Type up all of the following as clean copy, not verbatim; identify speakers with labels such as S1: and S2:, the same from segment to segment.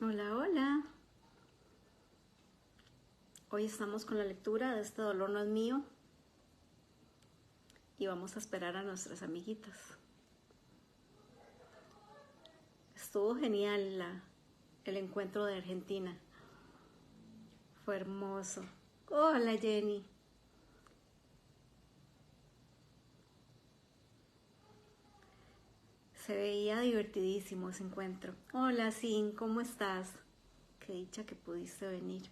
S1: Hola, hola. Hoy estamos con la lectura de Este dolor no es mío y vamos a esperar a nuestras amiguitas. Estuvo genial el encuentro de Argentina. Fue hermoso. Hola, Jenny. Se veía divertidísimo ese encuentro. Hola, Sin, ¿cómo estás? Qué dicha que pudiste venir.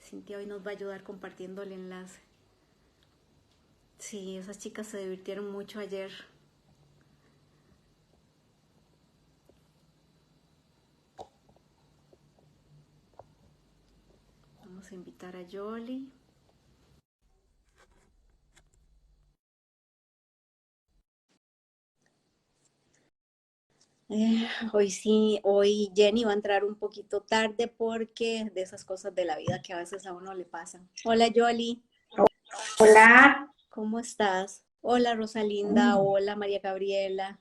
S1: Cintia hoy nos va a ayudar compartiendo el enlace. Sí, esas chicas se divirtieron mucho ayer. Vamos a invitar a Yoli. Hoy sí, hoy Jenny va a entrar un poquito tarde porque de esas cosas de la vida que a veces a uno le pasan. Hola Yoli,
S2: Hola,
S1: ¿cómo estás? Hola Rosalinda, hola María Gabriela.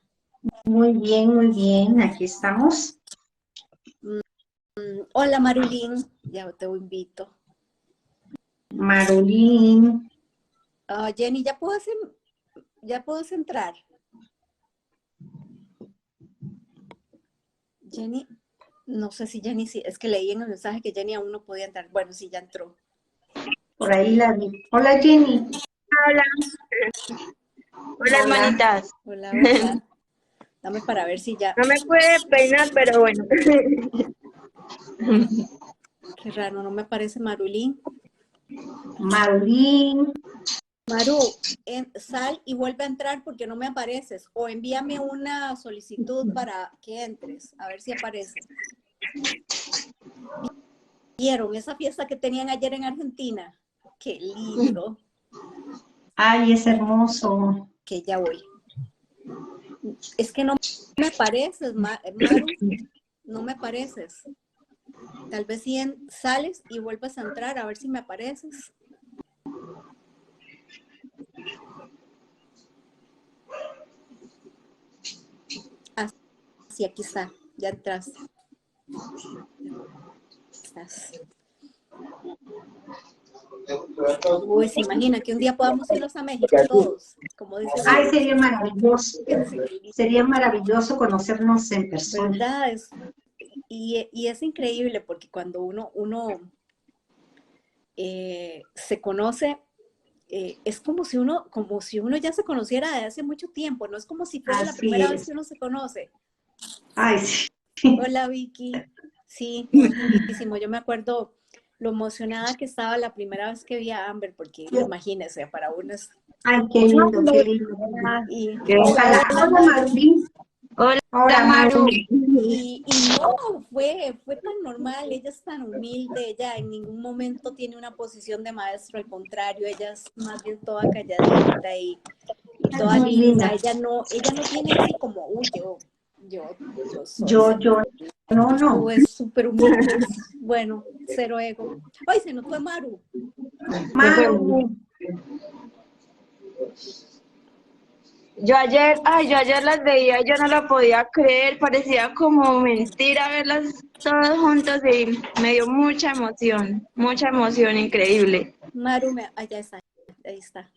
S2: muy bien, aquí estamos.
S1: Hola Marulín, ya te invito.
S2: Marolín,
S1: Jenny, ya puedes entrar. Jenny, no sé si Jenny, sí, es que leí en el mensaje que Jenny aún no podía entrar. Bueno, sí, ya entró.
S2: por ahí la vi. Hola Jenny.
S3: Hola, hola
S2: Hola.
S3: hermanitas.
S1: Hola, hola. Dame para ver si ya.
S3: No me puede peinar, pero bueno.
S1: Qué raro, no me aparece Marulín.
S2: Marolín,
S1: Maru, sal y vuelve a entrar porque no me apareces. O envíame una solicitud para que entres, a ver si aparece. ¿Vieron esa fiesta que tenían ayer en Argentina? Qué lindo.
S2: ay, es hermoso.
S1: Que ya voy. Es que no me apareces, Maru. No me apareces. Tal vez si sales y vuelves a entrar, a ver si me apareces. Sí, aquí está. Ya entraste. Estás. Uy, se imagina que un día podamos irnos a México todos, como dice
S2: Ay,
S1: Jenny.
S2: sería maravilloso. Sería maravilloso conocernos en persona.
S1: ¿Verdad? Y es increíble porque cuando uno se conoce, es como si uno ya se conociera de hace mucho tiempo, no es como si fuera la
S2: Así
S1: primera vez
S2: es.
S1: que uno se conoce.
S2: Ay, sí.
S1: Hola Vicky, sí, lindísimo. Yo me acuerdo lo emocionada que estaba la primera vez que vi a Amber, porque imagínese, para uno es...
S2: Ay, qué lindo, qué lindo.
S3: Hola,
S1: Y
S2: Ojalá.
S1: hola
S2: Hola
S1: Maru,
S2: Marolín.
S3: hola
S2: Hola
S3: Maru.
S2: Maru.
S1: y no, fue tan normal, ella es tan humilde, ella en ningún momento tiene una posición de maestro, al contrario, ella es más bien toda calladita y
S2: Es
S1: toda
S2: muy
S1: linda,
S2: linda.
S1: ella no tiene ese como, uy, yo soy,
S2: Yo, no, no.
S1: es súper humilde, bueno, cero ego. Ay, se nos fue Maru.
S2: Maru.
S3: Yo ayer las veía y yo no lo podía creer, parecía como mentira verlas todas juntas y me dio mucha emoción increíble.
S1: Maru, allá está, ahí está.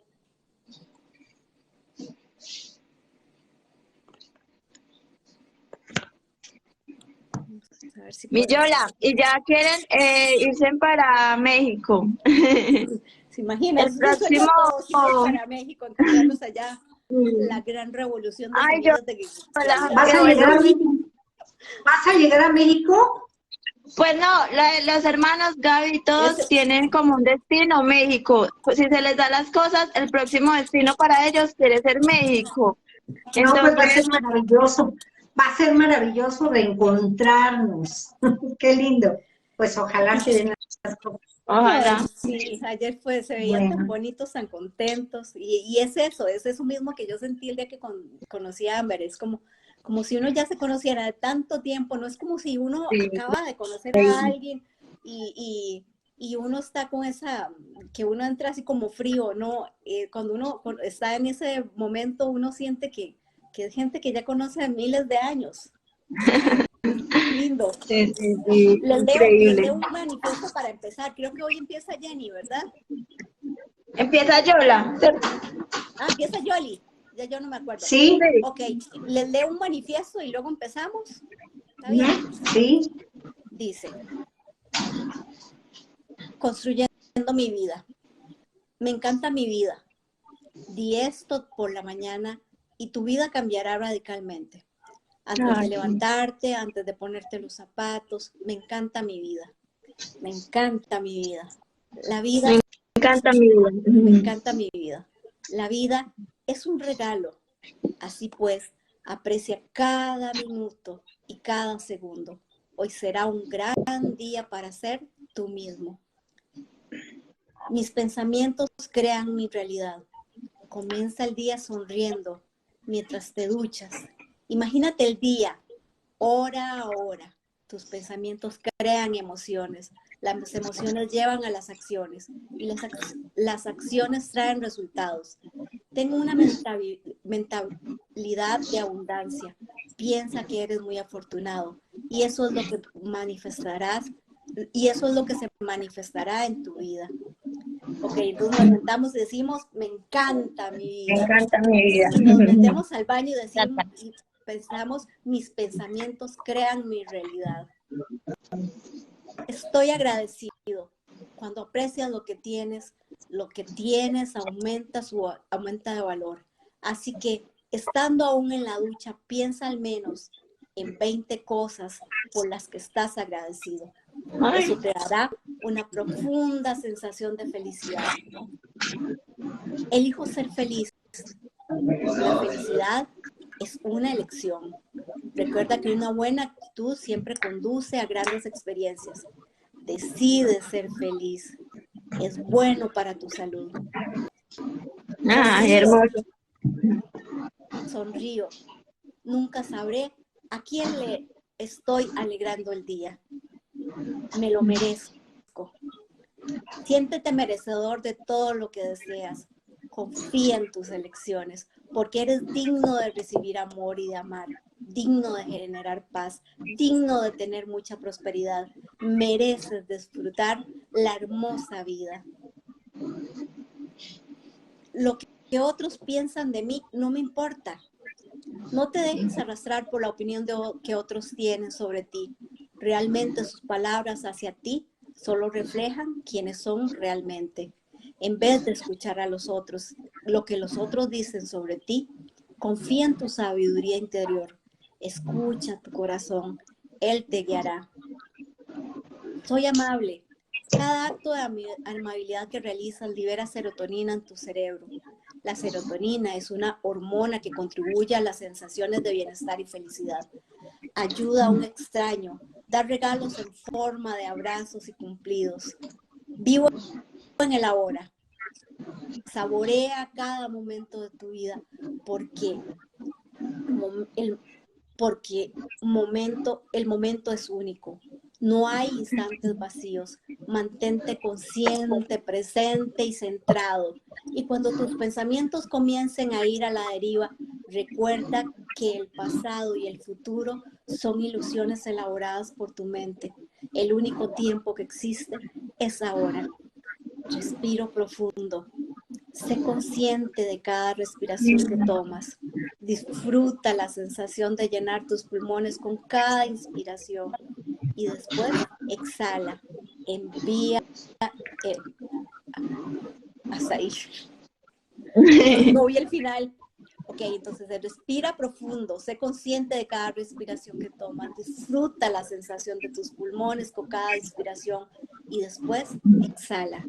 S1: A ver si
S3: Mi
S1: podemos.
S3: Yola, y ya quieren irse para México.
S1: ¿Se imagina?
S3: El
S1: Ese es el sueño
S3: próximo,
S1: de todos, irnos para México, encontrarnos allá, la gran revolución de
S3: ay, yo,
S1: semillas de
S3: la
S1: allá.
S2: ¿Vas
S3: que
S2: a
S3: bueno.
S2: llegar a México? ¿Vas a llegar a México?
S3: Pues no, los hermanos Gaby todos
S1: Ese,
S3: tienen como un destino México. Pues si se les da las cosas, el próximo destino para ellos quiere ser México.
S2: No, pues va a ser
S3: Entonces,
S2: maravilloso. Va a ser maravilloso reencontrarnos. Qué lindo. Pues ojalá se den las cosas.
S1: ay,
S3: ojalá.
S1: sí, ayer se veían tan
S2: Bueno,
S1: bonitos, tan contentos. Y es eso mismo que yo sentí el día que conocí a Amber. Es como si uno ya se conociera de tanto tiempo. No es como si uno
S3: Sí.
S1: acaba de conocer a alguien y, y uno está con esa, que uno entra así como frío, ¿no? Cuando uno está en ese momento, uno siente que es gente que ya conoce miles de años. Lindo.
S3: Sí,
S1: Les
S3: increíble.
S1: leo un manifiesto para empezar. Creo que hoy empieza Jenny, ¿verdad?
S3: Empieza Yola, ¿cierto?
S1: Ah, empieza Yoli. Ya yo no me acuerdo.
S2: Sí,
S1: Ok, les leo un manifiesto y luego empezamos. ¿Está bien?
S2: sí.
S1: Dice, construyendo mi vida. Me encanta mi vida. Di esto por la mañana y tu vida cambiará radicalmente. Antes de levantarte, antes de ponerte los zapatos, me encanta mi vida. Me encanta mi vida. La vida,
S3: Me encanta mi vida.
S1: me encanta mi vida. La vida es un regalo. Así pues, aprecia cada minuto y cada segundo. Hoy será un gran día para ser tú mismo. Mis pensamientos crean mi realidad. Comienza el día sonriendo mientras te duchas. Imagínate el día, hora a hora. Tus pensamientos crean emociones. Las emociones llevan a las acciones y las acciones traen resultados. Tengo una mentalidad de abundancia. Piensa que eres muy afortunado y eso es lo que manifestarás y eso es lo que se manifestará en tu vida. Ok, entonces nos sentamos y decimos, me encanta mi vida.
S3: Me encanta mi vida.
S1: Y nos metemos al baño y decimos, y pensamos, mis pensamientos crean mi realidad. Estoy agradecido. Cuando aprecias lo que tienes aumenta de valor. Así que, estando aún en la ducha, piensa al menos en 20 cosas por las que estás agradecido. Eso te dará una profunda sensación de felicidad. Elijo ser feliz. La felicidad es una elección. Recuerda que una buena actitud siempre conduce a grandes experiencias. Decide ser feliz. Es bueno para tu salud.
S3: Hermoso.
S1: Sonrío. Nunca sabré a quién le estoy alegrando el día. Me lo merezco. Siéntete merecedor de todo lo que deseas. Confía en tus elecciones, porque eres digno de recibir amor y de amar, digno de generar paz, digno de tener mucha prosperidad. Mereces disfrutar la hermosa vida. Lo que otros piensan de mí no me importa. No te dejes arrastrar por la opinión que otros tienen sobre ti. Realmente sus palabras hacia ti solo reflejan quiénes son realmente. En vez de escuchar a los otros, lo que los otros dicen sobre ti, confía en tu sabiduría interior. Escucha tu corazón. Él te guiará. Soy amable. Cada acto de amabilidad que realizas libera serotonina en tu cerebro. La serotonina es una hormona que contribuye a las sensaciones de bienestar y felicidad. Ayuda a un extraño. Da regalos en forma de abrazos y cumplidos. Vivo en el ahora. Saborea cada momento de tu vida porque el momento es único. No hay instantes vacíos. Mantente consciente, presente y centrado. Y cuando tus pensamientos comiencen a ir a la deriva, recuerda que el pasado y el futuro son ilusiones elaboradas por tu mente. El único tiempo que existe es ahora. Respiro profundo. Sé consciente de cada respiración que tomas. Disfruta la sensación de llenar tus pulmones con cada inspiración y después exhala. Envía hasta ahí. No vi el final. Ok, entonces respira profundo, sé consciente de cada respiración que tomas, disfruta la sensación de tus pulmones con cada inspiración y después exhala.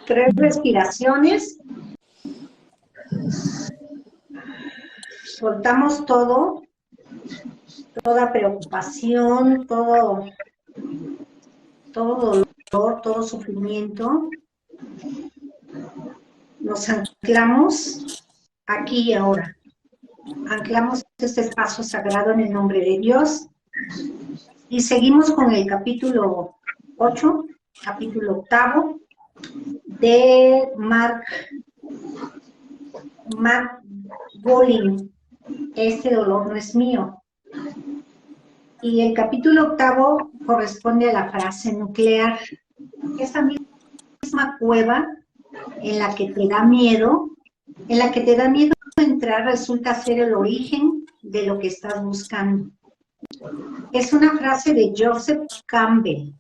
S2: 3 respiraciones. Soltamos todo, toda preocupación, todo dolor, todo sufrimiento. Nos anclamos aquí y ahora. Anclamos este espacio sagrado en el nombre de Dios. Y seguimos con el capítulo 8, capítulo 8 de Mark Bolin. este dolor no es mío. Y el capítulo 8 corresponde a la frase nuclear. Esa misma cueva en la que te da miedo entrar, resulta ser el origen de lo que estás buscando. Es una frase de Joseph Campbell.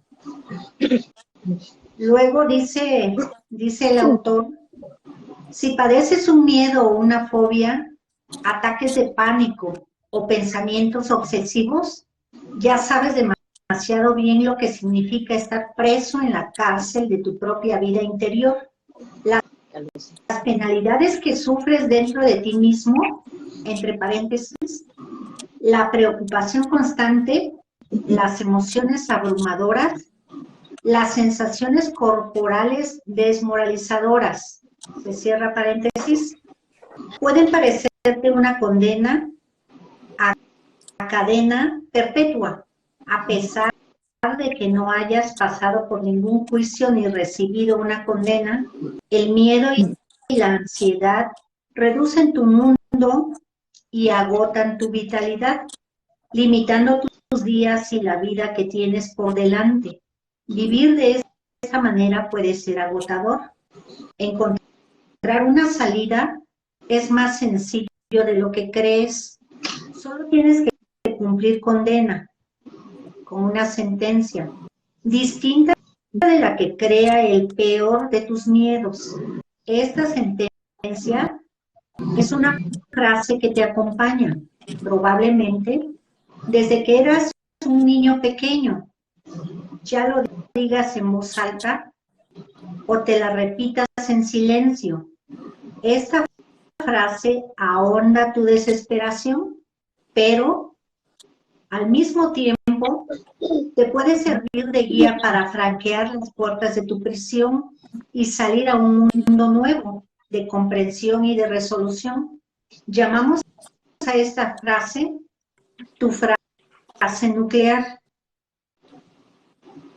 S2: Luego dice el autor, si padeces un miedo o una fobia, ataques de pánico o pensamientos obsesivos, ya sabes demasiado bien lo que significa estar preso en la cárcel de tu propia vida interior. Las penalidades que sufres dentro de ti mismo, entre paréntesis, la preocupación constante, las emociones abrumadoras, las sensaciones corporales desmoralizadoras, se cierra paréntesis, pueden parecerte una condena a cadena perpetua, a pesar de que no hayas pasado por ningún juicio ni recibido una condena. El miedo y la ansiedad reducen tu mundo y agotan tu vitalidad, limitando tus días y la vida que tienes por delante. Vivir de esta manera puede ser agotador. Encontrar una salida es más sencillo de lo que crees. Solo tienes que cumplir condena con una sentencia distinta de la que crea el peor de tus miedos. Esta sentencia es una frase que te acompaña, probablemente, desde que eras un niño pequeño. Ya lo digas en voz alta o te la repitas en silencio. Esta frase ahonda tu desesperación, pero al mismo tiempo te puede servir de guía para franquear las puertas de tu prisión y salir a un mundo nuevo de comprensión y de resolución. Llamamos a esta frase tu frase nuclear.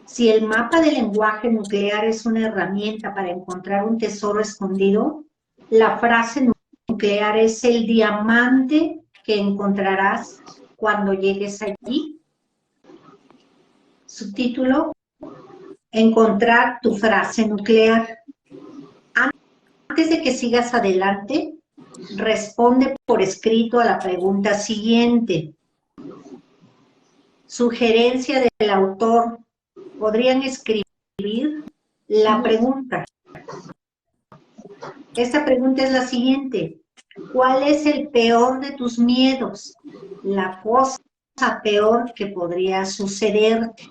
S2: Si el mapa del lenguaje nuclear es una herramienta para encontrar un tesoro escondido, la frase nuclear es el diamante que encontrarás cuando llegues allí. Subtítulo: encontrar tu frase nuclear. Antes de que sigas adelante, responde por escrito a la pregunta siguiente. Sugerencia del autor: podrían escribir la pregunta. Esta pregunta es la siguiente: ¿cuál es el peor de tus miedos? La cosa peor que podría sucederte.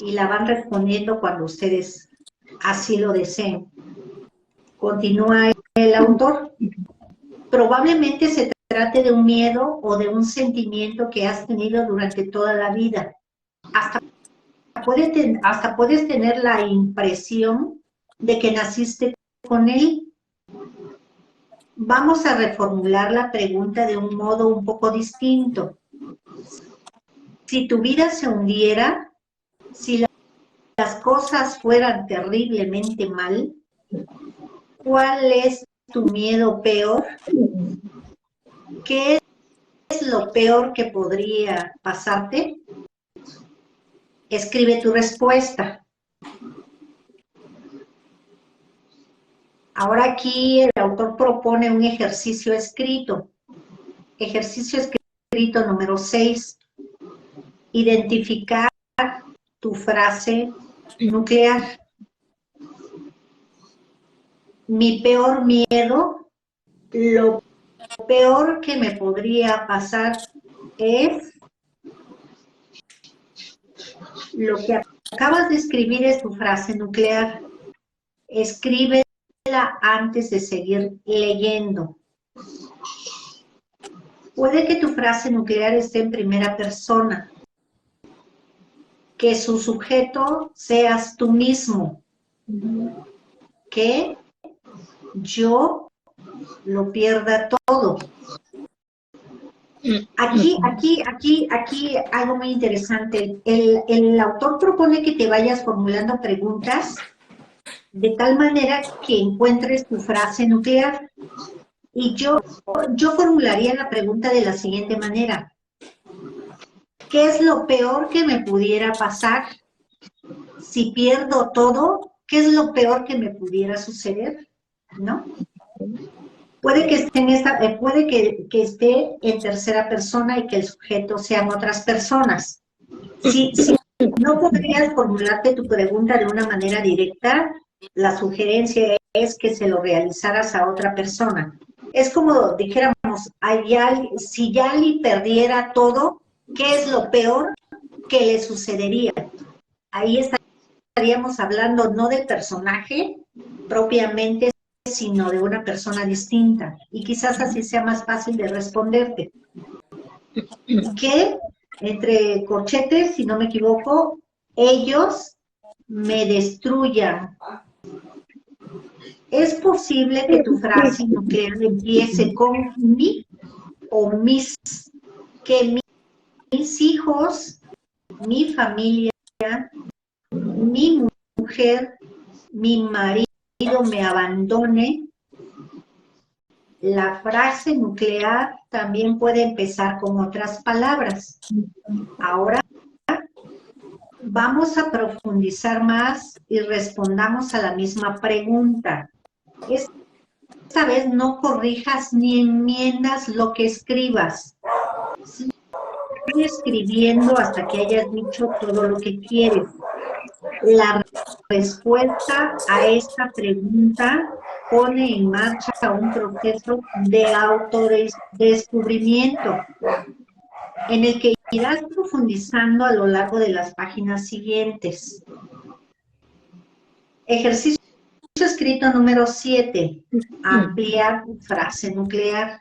S2: Y la van respondiendo cuando ustedes así lo deseen. Continúa el autor. Probablemente se trate de un miedo o de un sentimiento que has tenido durante toda la vida. Hasta puedes tener la impresión de que naciste con él. Vamos a reformular la pregunta de un modo un poco distinto. Si tu vida se hundiera, si las cosas fueran terriblemente mal, ¿cuál es tu miedo peor? ¿Qué es lo peor que podría pasarte? Escribe tu respuesta. Ahora aquí el autor propone un ejercicio escrito. Ejercicio escrito número 6. Identificar tu frase nuclear. Mi peor miedo, lo peor que me podría pasar es... Lo que acabas de escribir es tu frase nuclear. Escríbela antes de seguir leyendo. Puede que tu frase nuclear esté en primera persona, que su sujeto seas tú mismo, que yo lo pierda todo. Aquí algo muy interesante. El autor propone que te vayas formulando preguntas de tal manera que encuentres tu frase nuclear. Y yo formularía la pregunta de la siguiente manera. ¿Qué es lo peor que me pudiera pasar? Si pierdo todo, ¿qué es lo peor que me pudiera suceder? ¿No? Puede que esté que esté en tercera persona y que el sujeto sean otras personas. Si no podrías formularte tu pregunta de una manera directa, la sugerencia es que se lo realizaras a otra persona. Es como dijéramos, si Yali perdiera todo, ¿qué es lo peor que le sucedería? Ahí estaríamos hablando no del personaje propiamente, sino de una persona distinta. Y quizás así sea más fácil de responderte. Que, entre corchetes, si no me equivoco, ellos me destruyan. ¿Es posible que tu frase nuclear empiece con mi o mis? Que mis hijos, mi familia, mi mujer, mi marido me abandone. La frase nuclear también puede empezar con otras palabras. Ahora vamos a profundizar más y respondamos a la misma pregunta. Esta vez no corrijas ni enmiendas lo que escribas. Sigue escribiendo hasta que hayas dicho todo lo que quieres. La respuesta a esta pregunta pone en marcha un proceso de autodescubrimiento en el que irás profundizando a lo largo de las páginas siguientes. Ejercicio escrito número 7. Ampliar tu frase nuclear.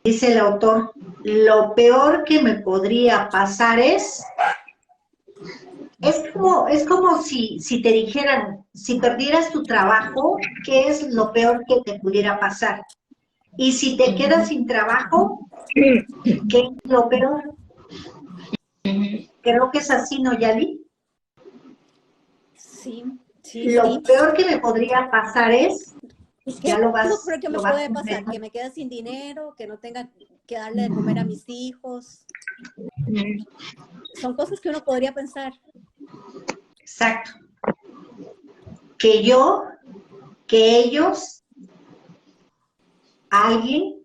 S2: Dice el autor, lo peor que me podría pasar es como si te dijeran, si perdieras tu trabajo, ¿qué es lo peor que te pudiera pasar? Y si te quedas sin trabajo, ¿qué es lo peor? Creo que es así, ¿no, Yali?
S1: Sí.
S2: Lo peor que me podría pasar es...
S1: ¿Qué es lo peor que me puede pasar? Que me quede sin dinero, que no tenga que darle de comer a mis hijos. Son cosas que uno podría pensar.
S2: Exacto. Que ellos, alguien,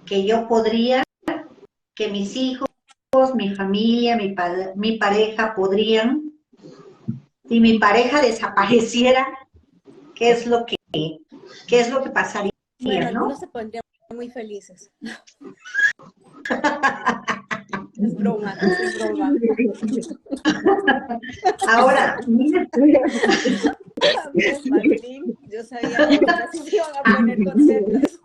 S2: que yo podría, que mis hijos, mi familia, mi pareja podrían. Si mi pareja desapareciera, ¿qué es lo que pasaría?
S1: Bueno,
S2: ¿no?
S1: algunos se pondrían muy felices. Es broma.
S2: Ahora, mira.
S1: Martín, yo sabía que casi se iban a poner contentos.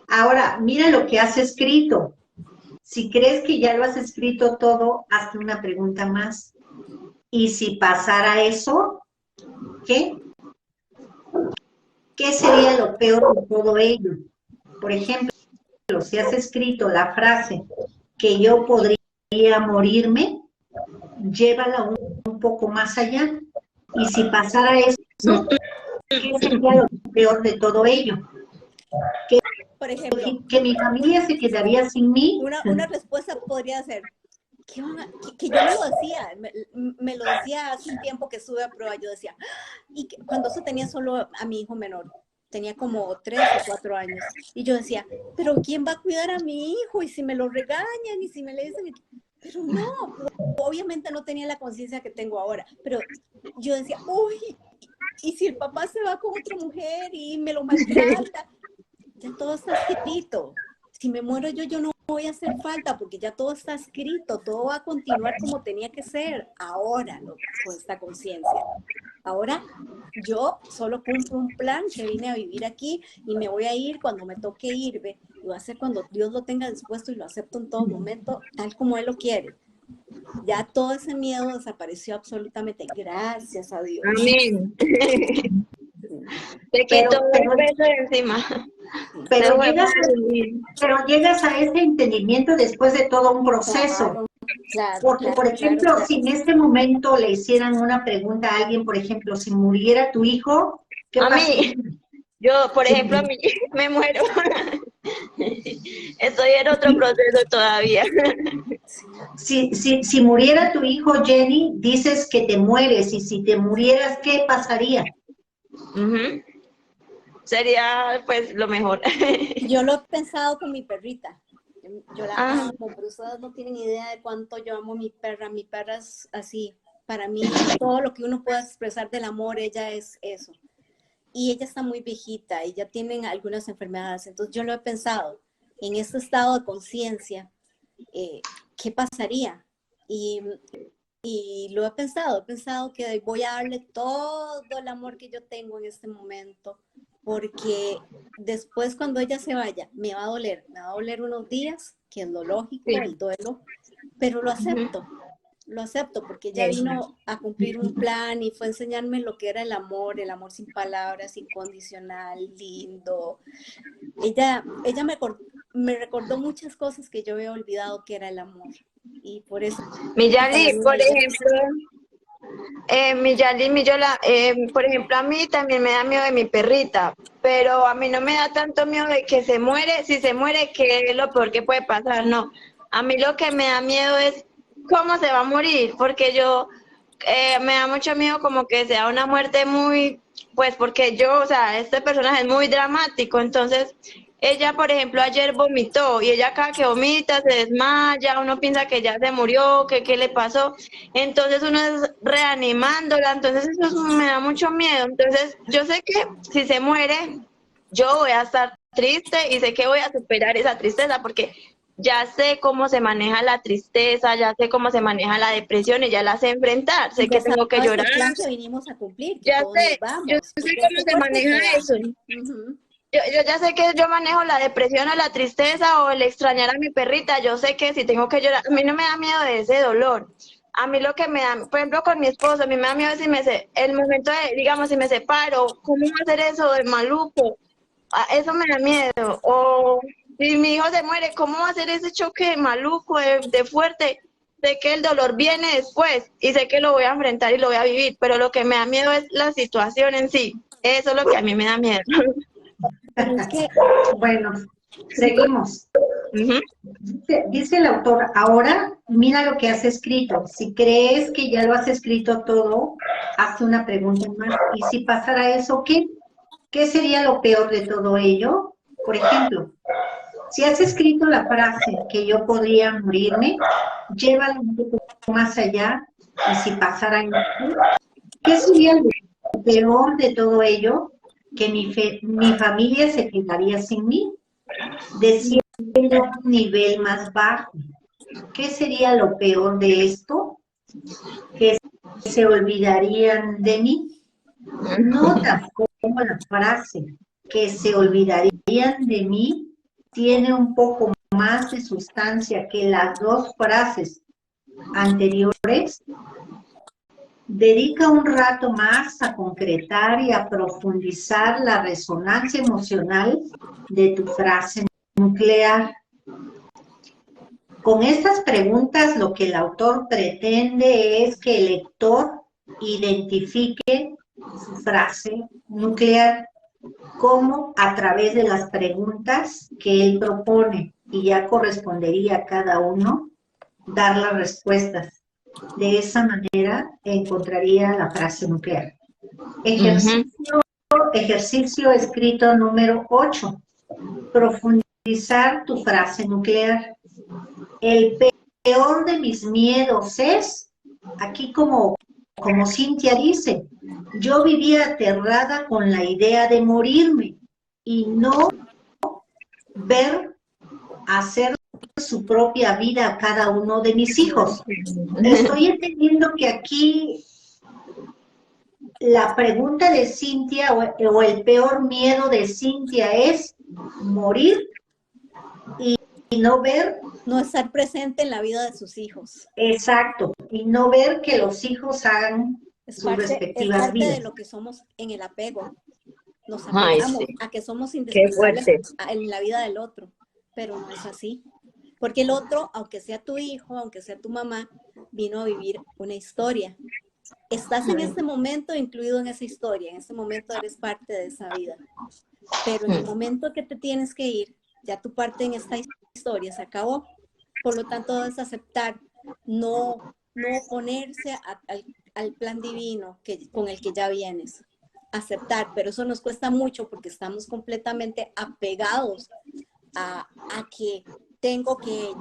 S2: Ahora, mira lo que has escrito. Si crees que ya lo has escrito todo, hazte una pregunta más. Y si pasara eso, ¿qué? ¿Qué sería lo peor de todo ello? Por ejemplo, si has escrito la frase que yo podría morirme, llévala un poco más allá. Y si pasara eso, ¿qué sería lo peor de todo ello?
S1: Por ejemplo,
S2: que mi familia se quedaría sin mí.
S1: Una respuesta podría ser, que yo me lo decía, me lo decía hace un tiempo que estuve a prueba, yo decía, y cuando eso tenía solo a mi hijo menor, tenía como 3 o 4 años, y yo decía, pero ¿quién va a cuidar a mi hijo? Y si me lo regañan, y si me le dicen, pero no, obviamente no tenía la conciencia que tengo ahora, pero yo decía, uy, y si el papá se va con otra mujer y me lo maltrata, ya todo está escrito. Si me muero yo no voy a hacer falta porque ya todo está escrito, todo va a continuar como tenía que ser ahora, ¿no? Con esta conciencia. Ahora yo solo cumplo un plan que vine a vivir aquí y me voy a ir cuando me toque irme. Y va a ser cuando Dios lo tenga dispuesto y lo acepto en todo momento, tal como Él lo quiere. Ya todo ese miedo desapareció absolutamente. Gracias a Dios.
S3: Amén. Te quitó el peso de encima.
S2: Pero llegas a ese entendimiento después de todo un proceso.
S1: Claro,
S2: Porque,
S1: claro,
S2: por
S1: claro,
S2: ejemplo,
S1: claro.
S2: si en este momento le hicieran una pregunta a alguien, por ejemplo, si muriera tu hijo, ¿qué
S3: A
S2: pasaría?
S3: mí, yo, por ejemplo, a
S2: Sí.
S3: mí me muero. Estoy en otro proceso todavía.
S2: Si muriera tu hijo, Jenny, dices que te mueres, y si te murieras, ¿qué pasaría?
S3: Ujú. Sería pues lo mejor.
S1: Yo lo he pensado con mi perrita. Yo la
S3: Ah,
S1: amo, pero ustedes no tienen idea de cuánto yo amo a mi perra. Mi perra es así. Para mí, todo lo que uno pueda expresar del amor, ella es eso. Y ella está muy viejita y ya tienen algunas enfermedades. Entonces yo lo he pensado en este estado de conciencia, ¿qué pasaría? Y, y lo he pensado que voy a darle todo el amor que yo tengo en este momento, porque después cuando ella se vaya, me va a doler unos días, que es lo lógico,
S3: sí.
S1: el duelo, pero lo acepto porque ella
S2: Eso.
S1: vino a cumplir un plan y fue a enseñarme lo que era el amor sin palabras, incondicional, lindo. Ella me recordó muchas cosas que yo había olvidado que era el amor. Y por eso para
S3: Miyali,
S1: mí
S3: por
S1: ella
S3: ejemplo, Miyali, Miyola, por ejemplo, a mí también me da miedo de mi perrita, pero a mí no me da tanto miedo de que se muere, si se muere, que es lo peor que puede pasar, no. A mí lo que me da miedo es cómo se va a morir, porque yo me da mucho miedo como que sea una muerte muy, pues porque yo, o sea, este personaje es muy dramático, entonces ella, por ejemplo, ayer vomitó y ella cada que vomita se desmaya, uno piensa que ya se murió, que qué le pasó, entonces uno es reanimándola, entonces eso me da mucho miedo, entonces yo sé que si se muere, yo voy a estar triste y sé que voy a superar esa tristeza porque ya sé cómo se maneja la tristeza, ya sé cómo se maneja la depresión y ya la sé enfrentar, sé que
S1: ya
S3: tengo que
S1: sabes
S3: llorar,
S1: el plan que vinimos a cumplir, que
S3: ya
S1: todos nos
S3: sé, yo
S1: vamos,
S3: sé
S1: porque
S3: cómo
S1: este
S3: se
S1: cuerpo
S3: maneja
S1: se va.
S3: eso.
S1: Ujú.
S3: Yo ya sé que yo manejo la depresión o la tristeza o el extrañar a mi perrita. Yo sé que si tengo que llorar, a mí no me da miedo de ese dolor. A mí lo que me da, por ejemplo, con mi esposo, a mí me da miedo si el momento de, digamos, si me separo, ¿cómo va a ser eso de maluco? Eso me da miedo. O si mi hijo se muere, ¿cómo va a ser ese choque de maluco, de fuerte? Sé que el dolor viene después y sé que lo voy a enfrentar y lo voy a vivir, pero lo que me da miedo es la situación en sí. Eso es lo que a mí me da miedo.
S1: Pero es que
S2: Bueno, seguimos.
S3: Ujú.
S2: Dice el autor, ahora mira lo que has escrito. Si crees que ya lo has escrito todo, haz una pregunta más. Y si pasara eso, ¿qué? ¿Qué sería lo peor de todo ello? Por ejemplo, si has escrito la frase que yo podría morirme, llévala un poco más allá. Y si pasara eso, ¿qué sería lo peor de todo ello? Que mi familia se quedaría sin mí. Desciendo a un nivel más bajo. ¿Qué sería lo peor de esto? Que se olvidarían de mí. Nota cómo la frase que se olvidarían de mí tiene un poco más de sustancia que las dos frases anteriores. Dedica un rato más a concretar y a profundizar la resonancia emocional de tu frase nuclear. Con estas preguntas, lo que el autor pretende es que el lector identifique su frase nuclear como a través de las preguntas que él propone, y ya correspondería a cada uno dar las respuestas. De esa manera encontraría la frase nuclear.
S3: Ujú.
S2: Ejercicio escrito número 8. Profundizar tu frase nuclear. El peor de mis miedos es, aquí como Cintia dice, yo vivía aterrada con la idea de morirme y no ver hacer su propia vida a cada uno de mis hijos. Estoy entendiendo que aquí la pregunta de Cintia o el peor miedo de Cintia es morir y no ver.
S1: no estar presente en la vida de sus hijos.
S2: Exacto, y no ver que los hijos hagan
S1: Es
S2: sus
S1: es
S2: respectivas
S1: parte de
S2: vidas.
S1: lo que somos en el apego. Nos
S3: Ay, sí,
S1: apegamos a que somos
S3: qué
S1: indispensables
S3: fuerte.
S1: en la vida del otro, pero no es así. Porque el otro, aunque sea tu hijo, aunque sea tu mamá, vino a vivir una historia. Estás en este momento incluido en esa historia, en este momento eres parte de esa vida. Pero en el momento que te tienes que ir, ya tu parte en esta historia se acabó. Por lo tanto, debes aceptar, no oponerse al plan divino con el que ya vienes. Aceptar, pero eso nos cuesta mucho porque estamos completamente apegados a que tengo que...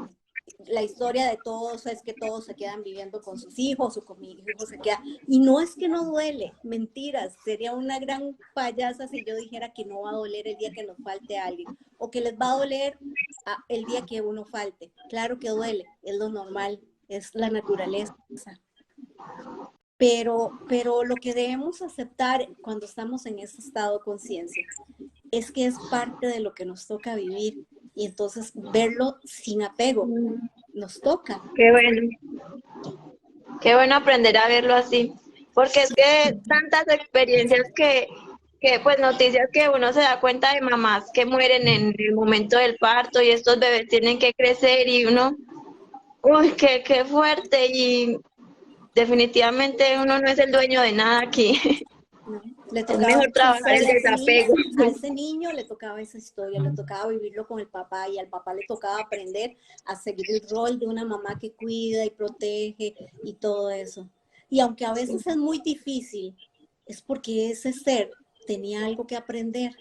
S1: La historia de todos es que todos se quedan viviendo con sus hijos o con mi hijo se queda. Y no es que no duele, mentiras. Sería una gran payasa si yo dijera que no va a doler el día que nos falte alguien o que les va a doler el día que uno falte. Claro que duele, es lo normal, es la naturaleza. Pero lo que debemos aceptar cuando estamos en ese estado de conciencia es que es parte de lo que nos toca vivir. Y entonces verlo sin apego, nos toca.
S3: Qué bueno. Qué bueno aprender a verlo así. Porque es que tantas experiencias que pues noticias que uno se da cuenta de mamás que mueren en el momento del parto y estos bebés tienen que crecer y uno, uy, qué fuerte y definitivamente uno no es el dueño de nada aquí.
S1: No, le
S3: Es
S1: tocaba
S3: mejor trabajar el desapego.
S1: A ese niño le tocaba esa historia, le tocaba vivirlo con el papá y al papá le tocaba aprender a seguir el rol de una mamá que cuida y protege y todo eso. Y aunque a veces es muy difícil, es porque ese ser tenía algo que aprender,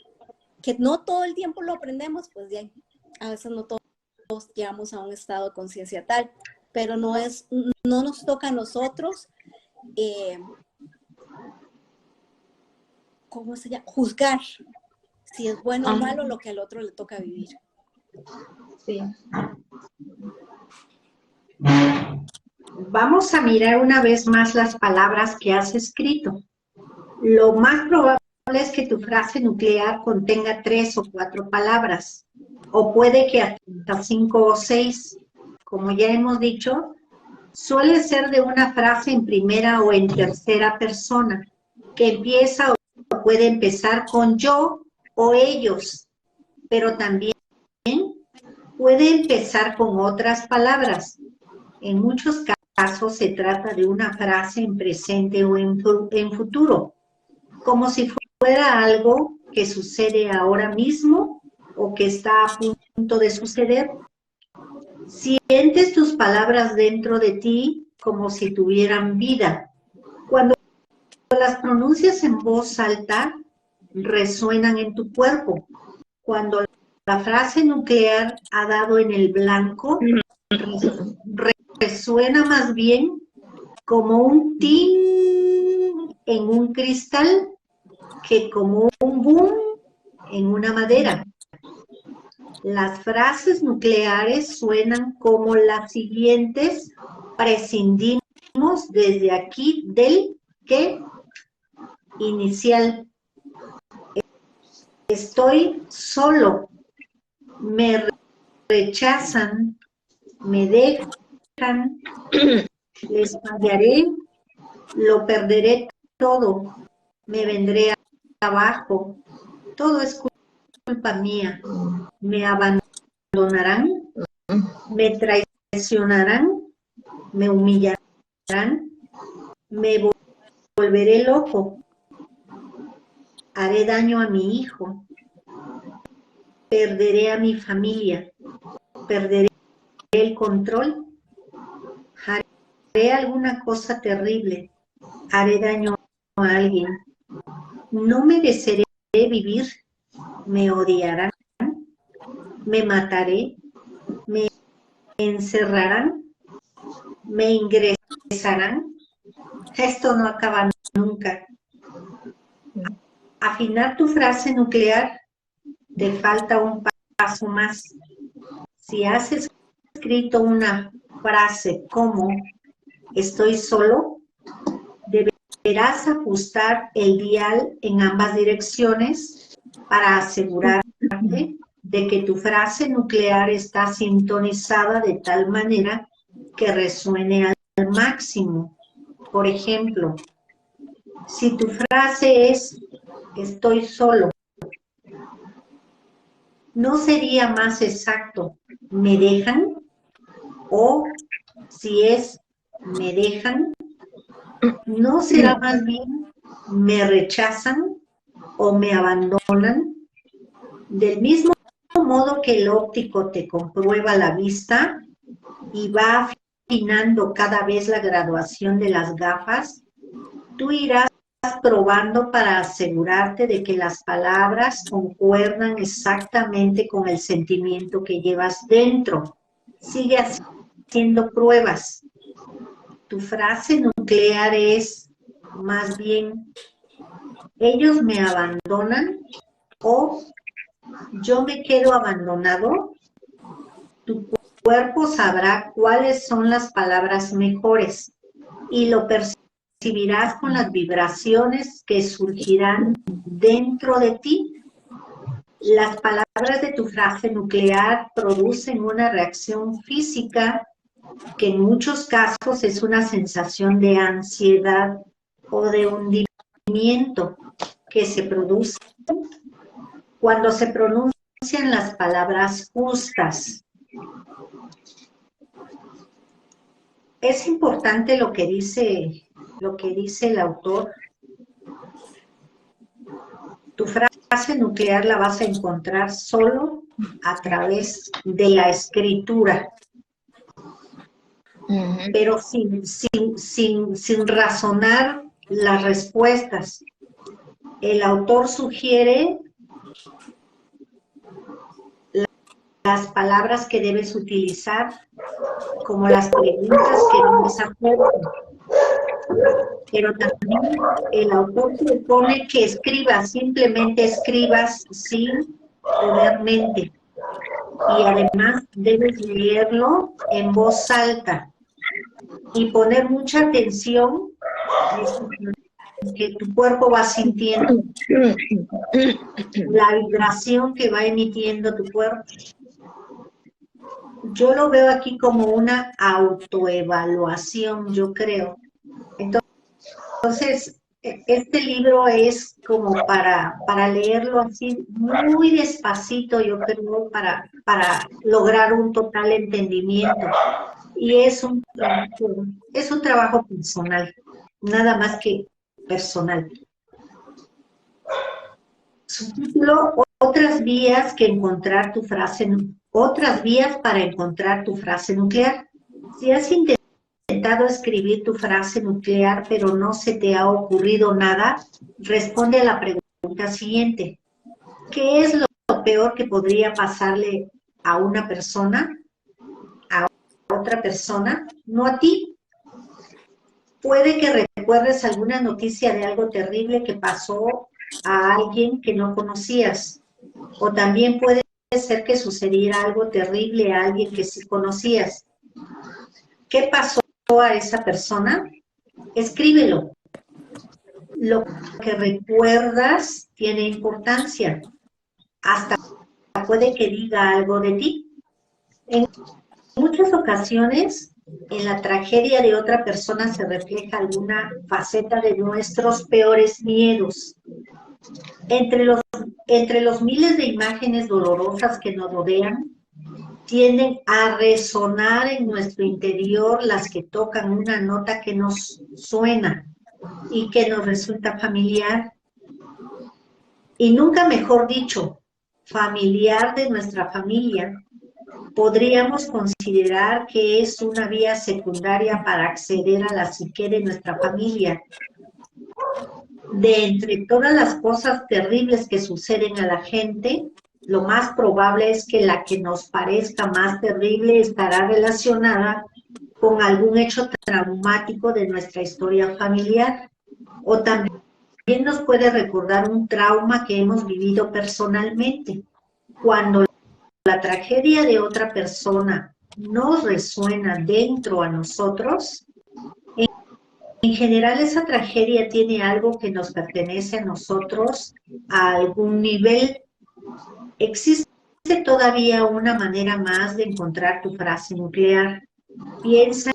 S1: que no todo el tiempo lo aprendemos, pues ya, a veces no todos llegamos a un estado de conciencia tal, pero no nos toca a nosotros ¿cómo se llama? Juzgar si es bueno o malo lo que al otro le toca vivir.
S3: Sí.
S2: Vamos a mirar una vez más las palabras que has escrito. Lo más probable es que tu frase nuclear contenga 3 o 4 palabras, o puede que hasta 5 o 6. Como ya hemos dicho, suele ser de una frase en primera o en tercera persona, que empieza o puede empezar con yo o ellos, pero también puede empezar con otras palabras. En muchos casos se trata de una frase en presente o en futuro, como si fuera algo que sucede ahora mismo o que está a punto de suceder. Sientes tus palabras dentro de ti como si tuvieran vida. Cuando las pronuncias en voz alta, resuenan en tu cuerpo. Cuando la frase nuclear ha dado en el blanco, resuena más bien como un ting en un cristal que como un boom en una madera. Las frases nucleares suenan como las siguientes: prescindimos desde aquí del que inicial. Estoy solo. Me rechazan. Me dejan. Les fallaré. Lo perderé todo. Me vendré abajo. Todo es culpa mía. Me abandonarán. Me traicionarán. Me humillarán. Me volveré loco. Haré daño a mi hijo. Perderé a mi familia. Perderé el control. Haré alguna cosa terrible. Haré daño a alguien. No mereceré vivir. Me odiarán. Me mataré. Me encerrarán. Me ingresarán. Esto no acaba nunca. Afinar tu frase nuclear, te falta un paso más. Si has escrito una frase como estoy solo, deberás ajustar el dial en ambas direcciones para asegurarte de que tu frase nuclear está sintonizada de tal manera que resuene al máximo. Por ejemplo, si tu frase es estoy solo, ¿no sería más exacto? ¿Me dejan? O si es me dejan, ¿no será más bien me rechazan o me abandonan? Del mismo modo que el óptico te comprueba la vista y va afinando cada vez la graduación de las gafas, tú irás probando para asegurarte de que las palabras concuerdan exactamente con el sentimiento que llevas dentro. Sigue haciendo pruebas. Tu frase nuclear es más bien, ellos me abandonan o yo me quedo abandonado. Tu cuerpo sabrá cuáles son las palabras mejores y lo percibirás con las vibraciones que surgirán dentro de ti. Las palabras de tu frase nuclear producen una reacción física que en muchos casos es una sensación de ansiedad o de hundimiento que se produce cuando se pronuncian las palabras justas. Es importante lo que dice el autor. Tu frase nuclear la vas a encontrar solo a través de la escritura, pero sin razonar las respuestas. El autor sugiere las palabras que debes utilizar, como las preguntas que debes hacer. Pero también el autor propone que escribas, simplemente escribas sin poner mente. Y además debes leerlo en voz alta y poner mucha atención que tu cuerpo va sintiendo, la vibración que va emitiendo tu cuerpo. Yo lo veo aquí como una autoevaluación, yo creo. Entonces, este libro es como para leerlo así muy despacito, yo creo, para lograr un total entendimiento. Y es un trabajo personal, nada más que personal. Subtítulo: otras vías para encontrar tu frase nuclear. Si has intentado escribir tu frase nuclear, pero no se te ha ocurrido nada, responde a la pregunta siguiente. ¿Qué es lo peor que podría pasarle a una persona, a otra persona, no a ti? Puede que recuerdes alguna noticia de algo terrible que pasó a alguien que no conocías, o también puede ser que sucediera algo terrible a alguien que sí conocías. ¿Qué pasó a esa persona? Escríbelo. Lo que recuerdas tiene importancia. Hasta puede que diga algo de ti. En muchas ocasiones, en la tragedia de otra persona se refleja alguna faceta de nuestros peores miedos. Entre los miles de imágenes dolorosas que nos rodean, tienden a resonar en nuestro interior las que tocan una nota que nos suena y que nos resulta familiar. Y nunca mejor dicho, familiar de nuestra familia. Podríamos considerar que es una vía secundaria para acceder a la psique de nuestra familia. De entre todas las cosas terribles que suceden a la gente, lo más probable es que la que nos parezca más terrible estará relacionada con algún hecho traumático de nuestra historia familiar, o también nos puede recordar un trauma que hemos vivido personalmente. Cuando la tragedia de otra persona nos resuena dentro a nosotros, en general esa tragedia tiene algo que nos pertenece a nosotros a algún nivel. Existe todavía una manera más de encontrar tu frase nuclear. Piensa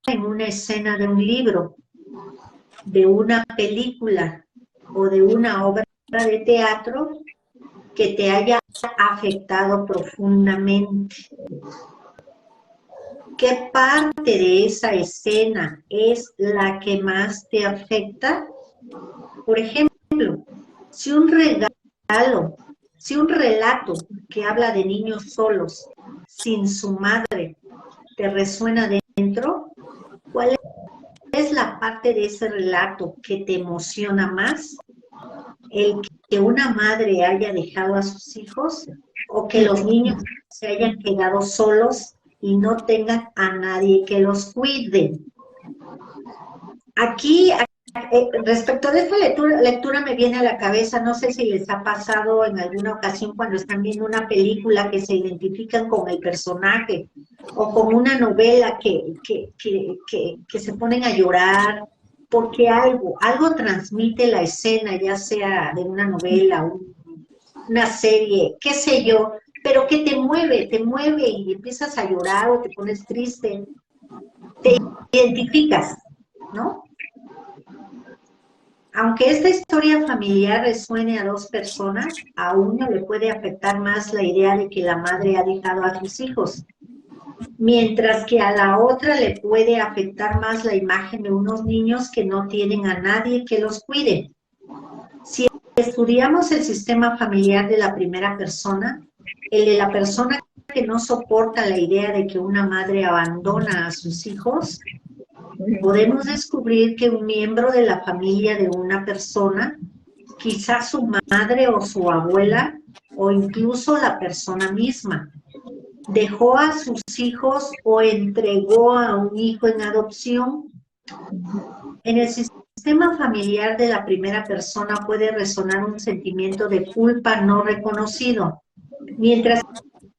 S2: en una escena de un libro, de una película o de una obra de teatro que te haya afectado profundamente. ¿Qué parte de esa escena es la que más te afecta? Por ejemplo, si un regalo, si un relato que habla de niños solos, sin su madre, te resuena dentro, ¿cuál es la parte de ese relato que te emociona más? ¿El que una madre haya dejado a sus hijos o que los niños se hayan quedado solos y no tengan a nadie que los cuide? Aquí, respecto de esta lectura me viene a la cabeza, no sé si les ha pasado en alguna ocasión cuando están viendo una película que se identifican con el personaje o con una novela que se ponen a llorar porque algo transmite la escena, ya sea de una novela, una serie, qué sé yo, pero que te mueve y empiezas a llorar o te pones triste, te identificas, ¿no? Aunque esta historia familiar resuene a dos personas, a uno le puede afectar más la idea de que la madre ha dejado a sus hijos, mientras que a la otra le puede afectar más la imagen de unos niños que no tienen a nadie que los cuide. Si estudiamos el sistema familiar de la primera persona, el de la persona que no soporta la idea de que una madre abandona a sus hijos, podemos descubrir que un miembro de la familia de una persona, quizás su madre o su abuela, o incluso la persona misma, dejó a sus hijos o entregó a un hijo en adopción. En el sistema familiar de la primera persona puede resonar un sentimiento de culpa no reconocido, mientras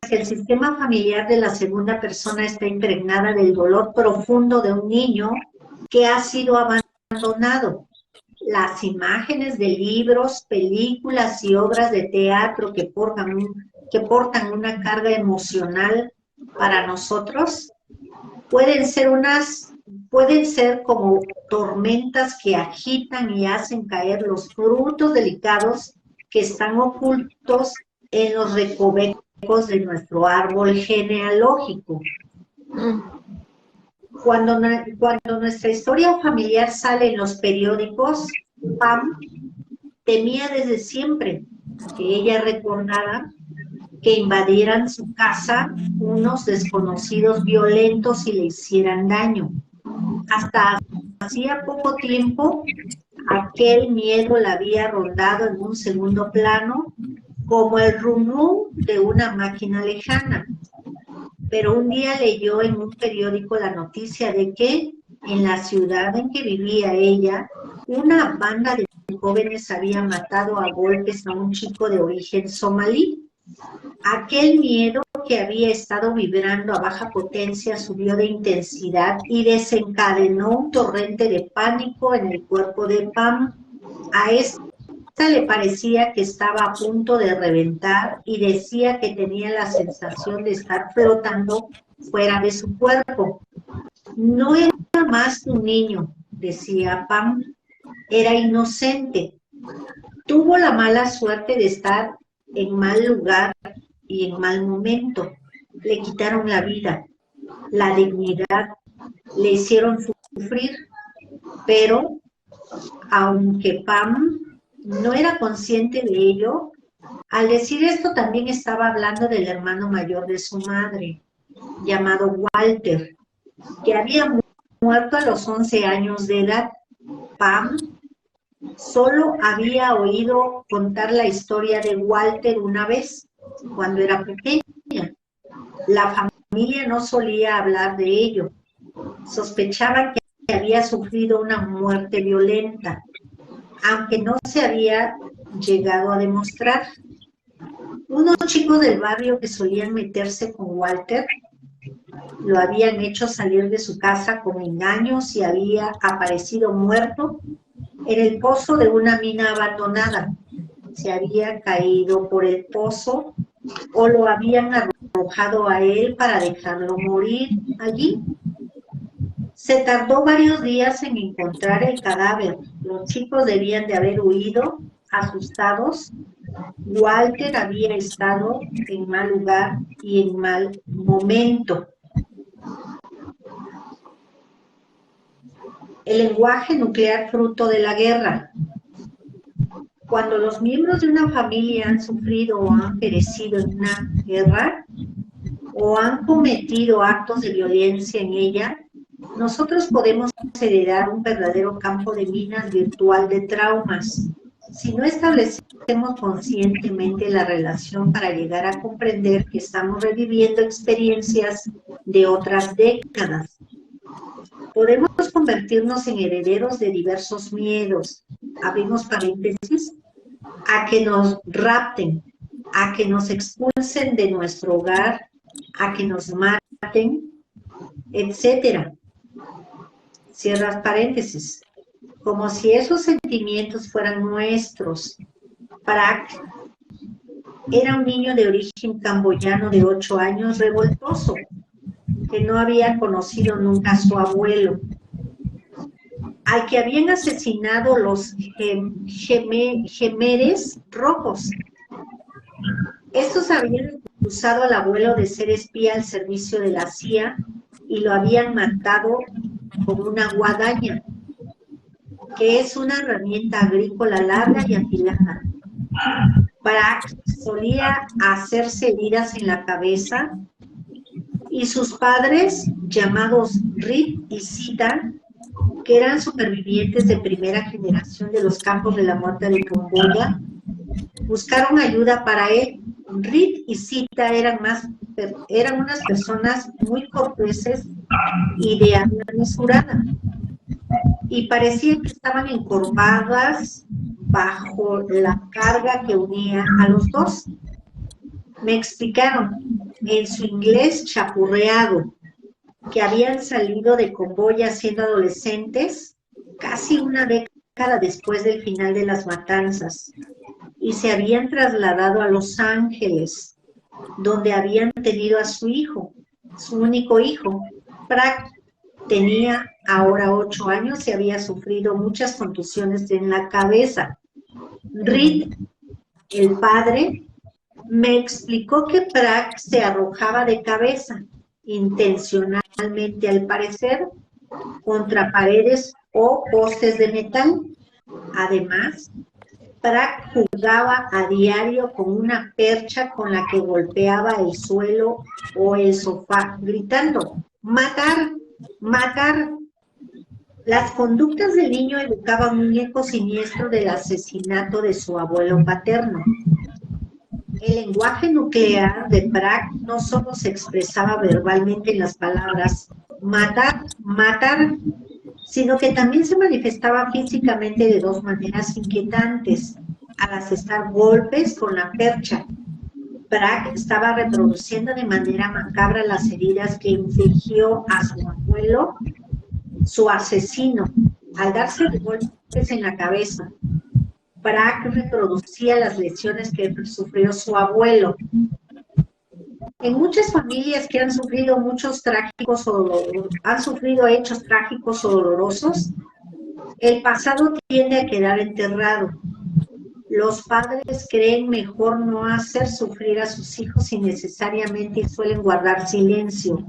S2: que el sistema familiar de la segunda persona está impregnada del dolor profundo de un niño que ha sido abandonado. Las imágenes de libros, películas y obras de teatro que portan una carga emocional para nosotros pueden ser como tormentas que agitan y hacen caer los frutos delicados que están ocultos en los recovecos de nuestro árbol genealógico. Cuando nuestra historia familiar sale en los periódicos, Pam temía desde siempre que ella recordara que invadieran su casa unos desconocidos violentos y le hicieran daño. Hasta hacía poco tiempo, aquel miedo la había rondado en un segundo plano, como el rum rum de una máquina lejana. Pero un día leyó en un periódico la noticia de que en la ciudad en que vivía ella, una banda de jóvenes había matado a golpes a un chico de origen somalí. Aquel miedo que había estado vibrando a baja potencia subió de intensidad y desencadenó un torrente de pánico en el cuerpo de Pam. A esta le parecía que estaba a punto de reventar y decía que tenía la sensación de estar flotando fuera de su cuerpo. No era más que un niño, decía Pam, era inocente. Tuvo la mala suerte de estar en mal lugar y en mal momento. Le quitaron la vida, la dignidad, le hicieron sufrir, pero aunque Pam no era consciente de ello, al decir esto también estaba hablando del hermano mayor de su madre, llamado Walter, que había muerto a los 11 años de edad. Pam solo había oído contar la historia de Walter una vez, cuando era pequeña. La familia no solía hablar de ello. Sospechaban que había sufrido una muerte violenta, aunque no se había llegado a demostrar. Unos chicos del barrio que solían meterse con Walter lo habían hecho salir de su casa con engaños y había aparecido muerto en el pozo de una mina abandonada. Se había caído por el pozo o lo habían arrojado a él para dejarlo morir allí. Se tardó varios días en encontrar el cadáver. Los chicos debían de haber huido, asustados. Walter había estado en mal lugar y en mal momento. El lenguaje nuclear fruto de la guerra. Cuando los miembros de una familia han sufrido o han perecido en una guerra o han cometido actos de violencia en ella, nosotros podemos heredar un verdadero campo de minas virtual de traumas. Si no establecemos conscientemente la relación para llegar a comprender que estamos reviviendo experiencias de otras décadas, podemos convertirnos en herederos de diversos miedos, abrimos paréntesis, a que nos rapten, a que nos expulsen de nuestro hogar, a que nos maten, etcétera. Cierras paréntesis. Como si esos sentimientos fueran nuestros. Prak era un niño de origen camboyano de 8 años, revoltoso, que no había conocido nunca a su abuelo, al que habían asesinado los Jemeres rojos. Estos habían acusado al abuelo de ser espía al servicio de la CIA y lo habían matado con una guadaña, que es una herramienta agrícola larga y afilada. Prak solía hacerse heridas en la cabeza y sus padres, llamados Rit y Sita, que eran supervivientes de primera generación de los campos de la muerte de Camboya, buscaron ayuda para él. Rit y Sita eran unas personas muy corteses y de habla mesurada, y parecía que estaban encorvadas bajo la carga que unía a los dos. Me explicaron, en su inglés chapurreado, que habían salido de Camboya siendo adolescentes, casi una década después del final de las matanzas, y se habían trasladado a Los Ángeles, donde habían tenido a su hijo, su único hijo. Prak tenía ahora 8 años y había sufrido muchas contusiones en la cabeza. Rit, el padre, me explicó que Prak se arrojaba de cabeza, intencionalmente al parecer, contra paredes o postes de metal. Además, Prak jugaba a diario con una percha con la que golpeaba el suelo o el sofá, gritando, ¡matar! ¡Matar! Las conductas del niño evocaban un eco siniestro del asesinato de su abuelo paterno. El lenguaje nuclear de Prak no solo se expresaba verbalmente en las palabras matar, matar, sino que también se manifestaba físicamente de 2 maneras inquietantes, al asestar golpes con la percha. Prak estaba reproduciendo de manera macabra las heridas que infligió a su abuelo, su asesino, al darse golpes en la cabeza. Prak reproducía las lesiones que sufrió su abuelo. En muchas familias que han sufrido hechos trágicos o dolorosos, el pasado tiende a quedar enterrado. Los padres creen mejor no hacer sufrir a sus hijos innecesariamente y suelen guardar silencio.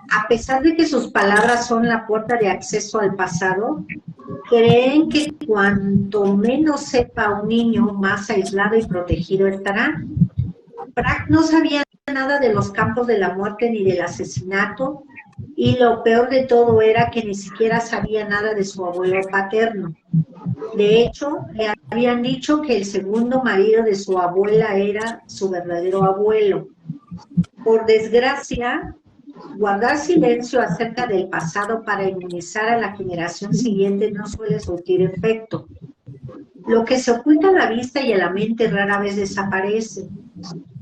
S2: A pesar de que sus palabras son la puerta de acceso al pasado, creen que cuanto menos sepa un niño, más aislado y protegido estará. Prak no sabía nada de los campos de la muerte ni del asesinato, y lo peor de todo era que ni siquiera sabía nada de su abuelo paterno. De hecho, le habían dicho que el segundo marido de su abuela era su verdadero abuelo. Por desgracia, guardar silencio acerca del pasado para inmunizar a la generación siguiente no suele surtir efecto. Lo que se oculta a la vista y a la mente rara vez desaparece.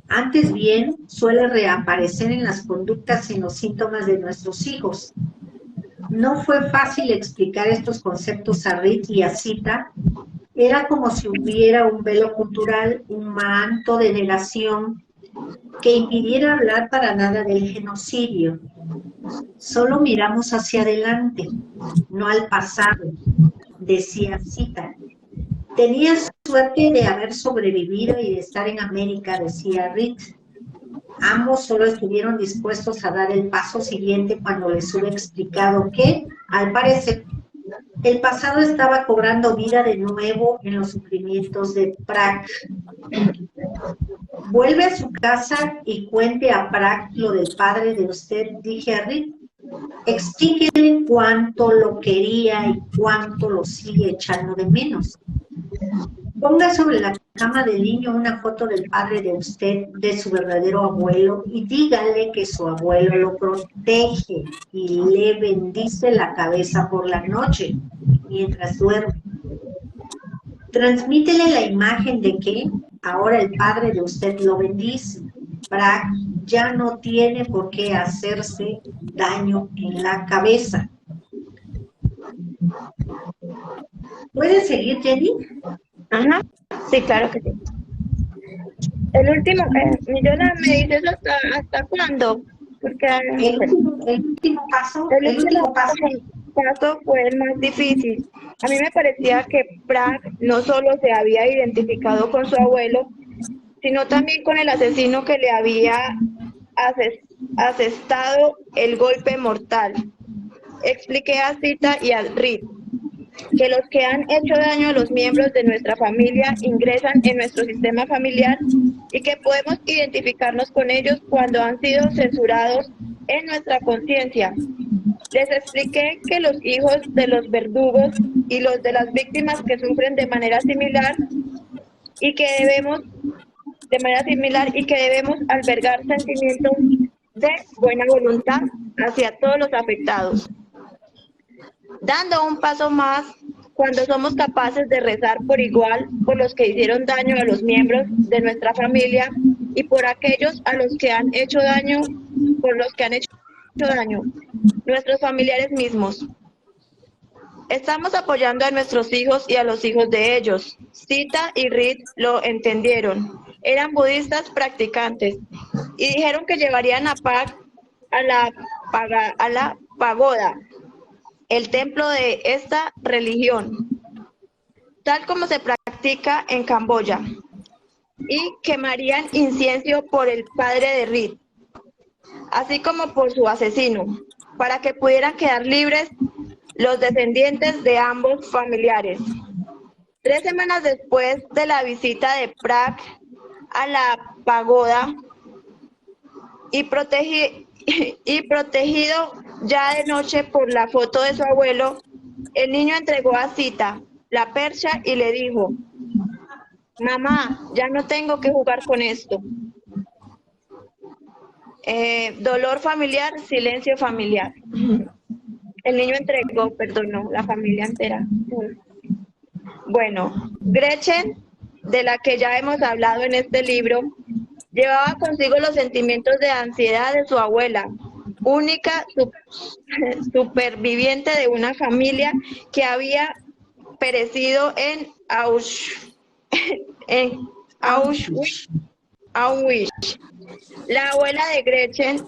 S2: Antes bien, suele reaparecer en las conductas y en los síntomas de nuestros hijos. No fue fácil explicar estos conceptos a Rit y a Sita. Era como si hubiera un velo cultural, un manto de negación que impidiera hablar para nada del genocidio. Solo miramos hacia adelante, no al pasado, decía Sita. Tenía suerte de haber sobrevivido y de estar en América, decía Rit. Ambos solo estuvieron dispuestos a dar el paso siguiente cuando les hubo explicado que, al parecer, El pasado estaba cobrando vida de nuevo en los sufrimientos de Prak. Vuelve a su casa y cuente a Prak lo del padre de usted, dije a Rick. Explíquele cuánto lo quería y cuánto lo sigue echando de menos. Ponga sobre la cama del niño una foto del padre de usted, de su verdadero abuelo, y dígale que su abuelo lo protege y le bendice la cabeza por la noche, mientras duerme. Transmítele la imagen de que ahora el padre de usted lo bendice. Prak ya no tiene por qué hacerse daño en la cabeza. ¿Puedes seguir, Jenny?
S3: Ajá, sí, claro que sí. El último, Millona, ¿me dices hasta cuándo? Porque
S2: El último
S3: paso fue el más difícil. A mí me parecía que Prak no solo se había identificado con su abuelo, sino también con el asesino que le había asestado el golpe mortal. Expliqué a Sita y a Reed que los que han hecho daño a los miembros de nuestra familia ingresan en nuestro sistema familiar y que podemos identificarnos con ellos cuando han sido censurados en nuestra conciencia. Les expliqué que los hijos de los verdugos y los de las víctimas que sufren de manera similar y que debemos albergar sentimientos de buena voluntad hacia todos los afectados. Dando un paso más, cuando somos capaces de rezar por igual por los que hicieron daño a los miembros de nuestra familia y por aquellos a los que han hecho daño, por los que han hecho daño, nuestros familiares mismos. Estamos apoyando a nuestros hijos y a los hijos de ellos. Sita y Reed lo entendieron. Eran budistas practicantes y dijeron que llevarían a Prak a la pagoda, el templo de esta religión, tal como se practica en Camboya, y quemarían incienso por el padre de Reed, así como por su asesino, para que pudieran quedar libres los descendientes de ambos familiares. 3 semanas después de la visita de Prak a la pagoda y protegido ya de noche por la foto de su abuelo, el niño entregó a Sita la percha y le dijo: mamá, ya no tengo que jugar con esto. Dolor familiar, silencio familiar. El niño perdonó, la familia entera. Bueno, Gretchen, de la que ya hemos hablado en este libro, llevaba consigo los sentimientos de ansiedad de su abuela, única superviviente de una familia que había perecido en Auschwitz. La abuela de Gretchen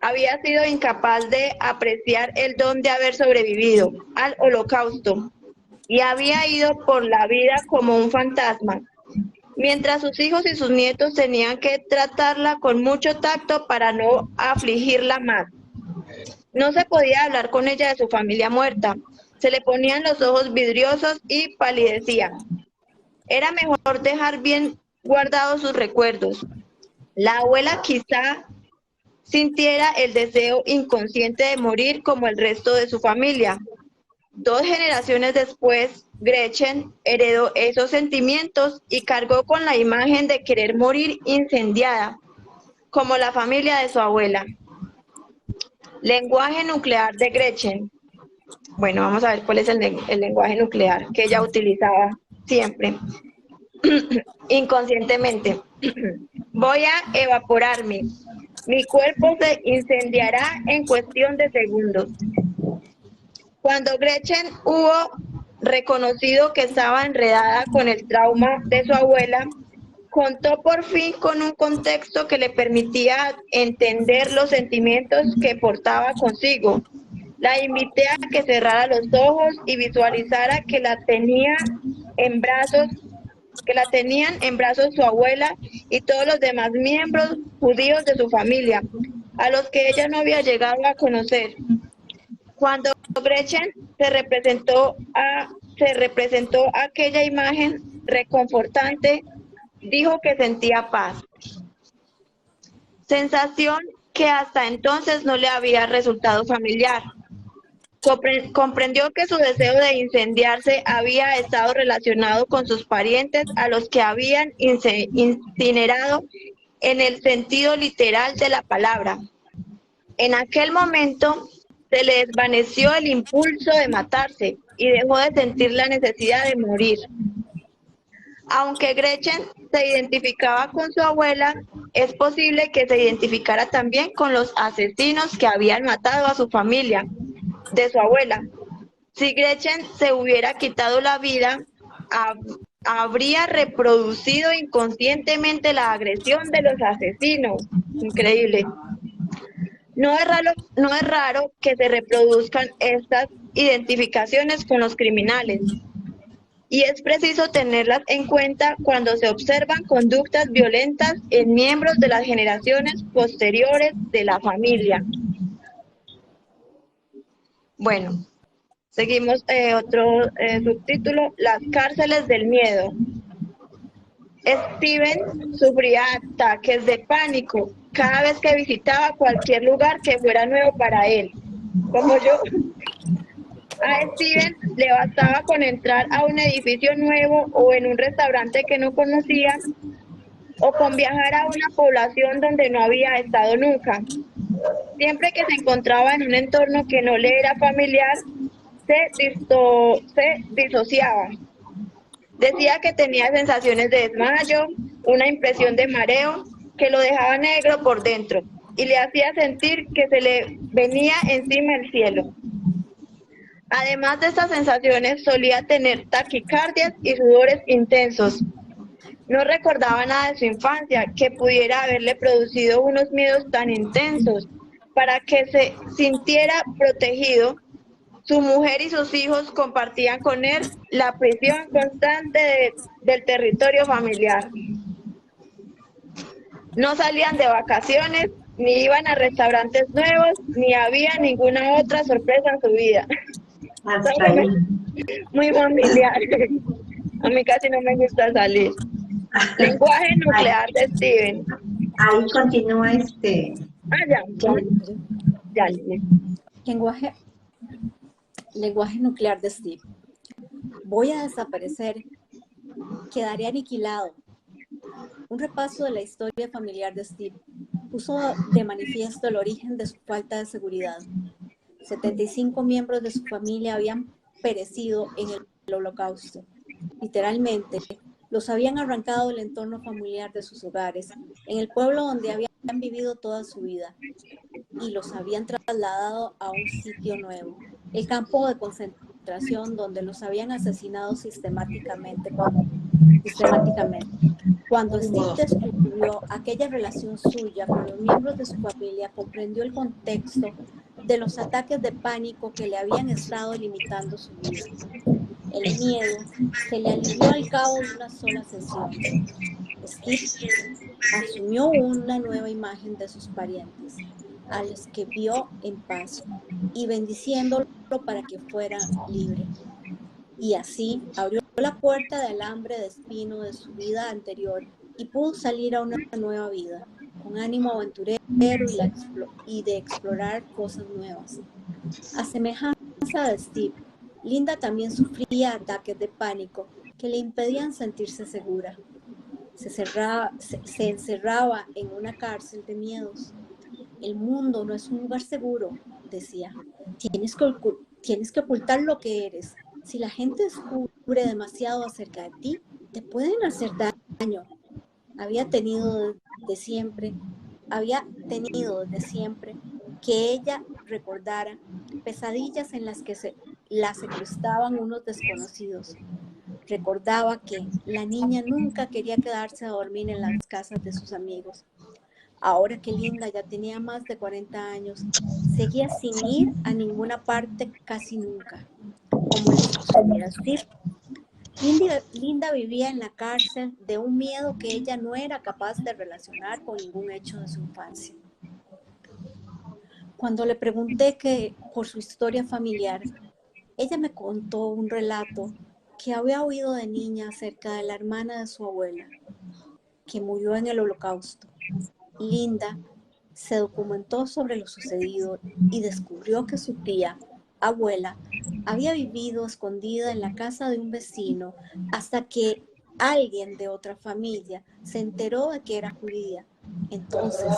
S3: había sido incapaz de apreciar el don de haber sobrevivido al Holocausto y había ido por la vida como un fantasma, mientras sus hijos y sus nietos tenían que tratarla con mucho tacto para no afligirla más. No se podía hablar con ella de su familia muerta, se le ponían los ojos vidriosos y palidecía. Era mejor dejar bien guardados sus recuerdos. La abuela quizá sintiera el deseo inconsciente de morir como el resto de su familia. 2 generaciones después, Gretchen heredó esos sentimientos y cargó con la imagen de querer morir incendiada, como la familia de su abuela. Lenguaje nuclear de Gretchen. Bueno, vamos a ver cuál es el lenguaje nuclear que ella utilizaba siempre, inconscientemente. Voy a evaporarme. Mi cuerpo se incendiará en cuestión de segundos. Cuando Gretchen hubo reconocido que estaba enredada con el trauma de su abuela, contó por fin con un contexto que le permitía entender los sentimientos que portaba consigo. La invité a que cerrara los ojos y visualizara que la tenían en brazos su abuela y todos los demás miembros judíos de su familia, a los que ella no había llegado a conocer. Cuando Gretchen se representó aquella imagen reconfortante, dijo que sentía paz, sensación que hasta entonces no le había resultado familiar. Comprendió que su deseo de incendiarse había estado relacionado con sus parientes a los que habían incinerado en el sentido literal de la palabra. En aquel momento se le desvaneció el impulso de matarse y dejó de sentir la necesidad de morir. Aunque Gretchen se identificaba con su abuela, es posible que se identificara también con los asesinos que habían matado a su familia, de su abuela. Si Gretchen se hubiera quitado la vida, habría reproducido inconscientemente la agresión de los asesinos. Increíble. No es raro que se reproduzcan estas identificaciones con los criminales, y es preciso tenerlas en cuenta cuando se observan conductas violentas en miembros de las generaciones posteriores de la familia. Bueno, seguimos otro subtítulo, las cárceles del miedo. Steven sufría ataques de pánico cada vez que visitaba cualquier lugar que fuera nuevo para él, como yo. A Steven le bastaba con entrar a un edificio nuevo o en un restaurante que no conocía, o con viajar a una población donde no había estado nunca. Siempre que se encontraba en un entorno que no le era familiar, se disociaba. Decía que tenía sensaciones de desmayo, una impresión de mareo que lo dejaba negro por dentro y le hacía sentir que se le venía encima el cielo. Además de estas sensaciones, solía tener taquicardias y sudores intensos. No recordaba nada de su infancia que pudiera haberle producido unos miedos tan intensos. Para que se sintiera protegido, su mujer y sus hijos compartían con él la prisión constante del territorio familiar. No salían de vacaciones, ni iban a restaurantes nuevos, ni había ninguna otra sorpresa en su vida.
S2: Hasta ahí.
S3: Muy familiar. A mí casi no me gusta salir. Lenguaje nuclear de Steven.
S2: Ahí continúa
S3: Ya.
S1: Lenguaje nuclear de Steve. Voy a desaparecer. Quedaré aniquilado. Un repaso de la historia familiar de Steve puso de manifiesto el origen de su falta de seguridad. 75 miembros de su familia habían perecido en el Holocausto. Literalmente, los habían arrancado del entorno familiar de sus hogares, en el pueblo donde habían vivido toda su vida, y los habían trasladado a un sitio nuevo, el campo de concentración donde los habían asesinado sistemáticamente. Cuando Steve descubrió aquella relación suya con los miembros de su familia, comprendió el contexto de los ataques de pánico que le habían estado limitando su vida. El miedo se le alivió al cabo de una sola sesión. Steve asumió una nueva imagen de sus parientes, a los que vio en paz y bendiciéndolo para que fuera libre. Y así abrió la puerta de alambre de espino de su vida anterior y pudo salir a una nueva vida, con ánimo aventurero y de explorar cosas nuevas. A semejanza de Steve, Linda también sufría ataques de pánico que le impedían sentirse segura. Se encerraba en una cárcel de miedos. El mundo no es un lugar seguro, decía. Tienes que ocultar lo que eres. Si la gente descubre demasiado acerca de ti, te pueden hacer daño. Había tenido desde siempre que ella recordara pesadillas en las que la secuestraban unos desconocidos. Recordaba que la niña nunca quería quedarse a dormir en las casas de sus amigos. Ahora que Linda ya tenía más de 40 años, seguía sin ir a ninguna parte casi nunca, como le sucedía a Steve. Linda vivía en la cárcel de un miedo que ella no era capaz de relacionar con ningún hecho de su infancia. Cuando le pregunté por su historia familiar, ella me contó un relato que había oído de niña acerca de la hermana de su abuela, que murió en el Holocausto. Linda se documentó sobre lo sucedido y descubrió que su tía, abuela, había vivido escondida en la casa de un vecino hasta que alguien de otra familia se enteró de que era judía. Entonces,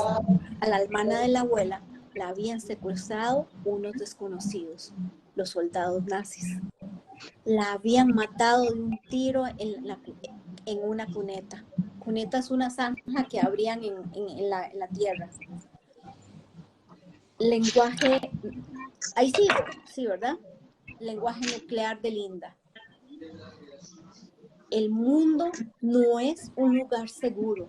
S1: a la hermana de la abuela la habían secuestrado unos desconocidos, los soldados nazis. La habían matado de un tiro en una cuneta. Cuneta es una zanja que abrían en la tierra. Lenguaje, ahí sigo, sí, ¿verdad? Lenguaje nuclear de Linda. El mundo no es un lugar seguro.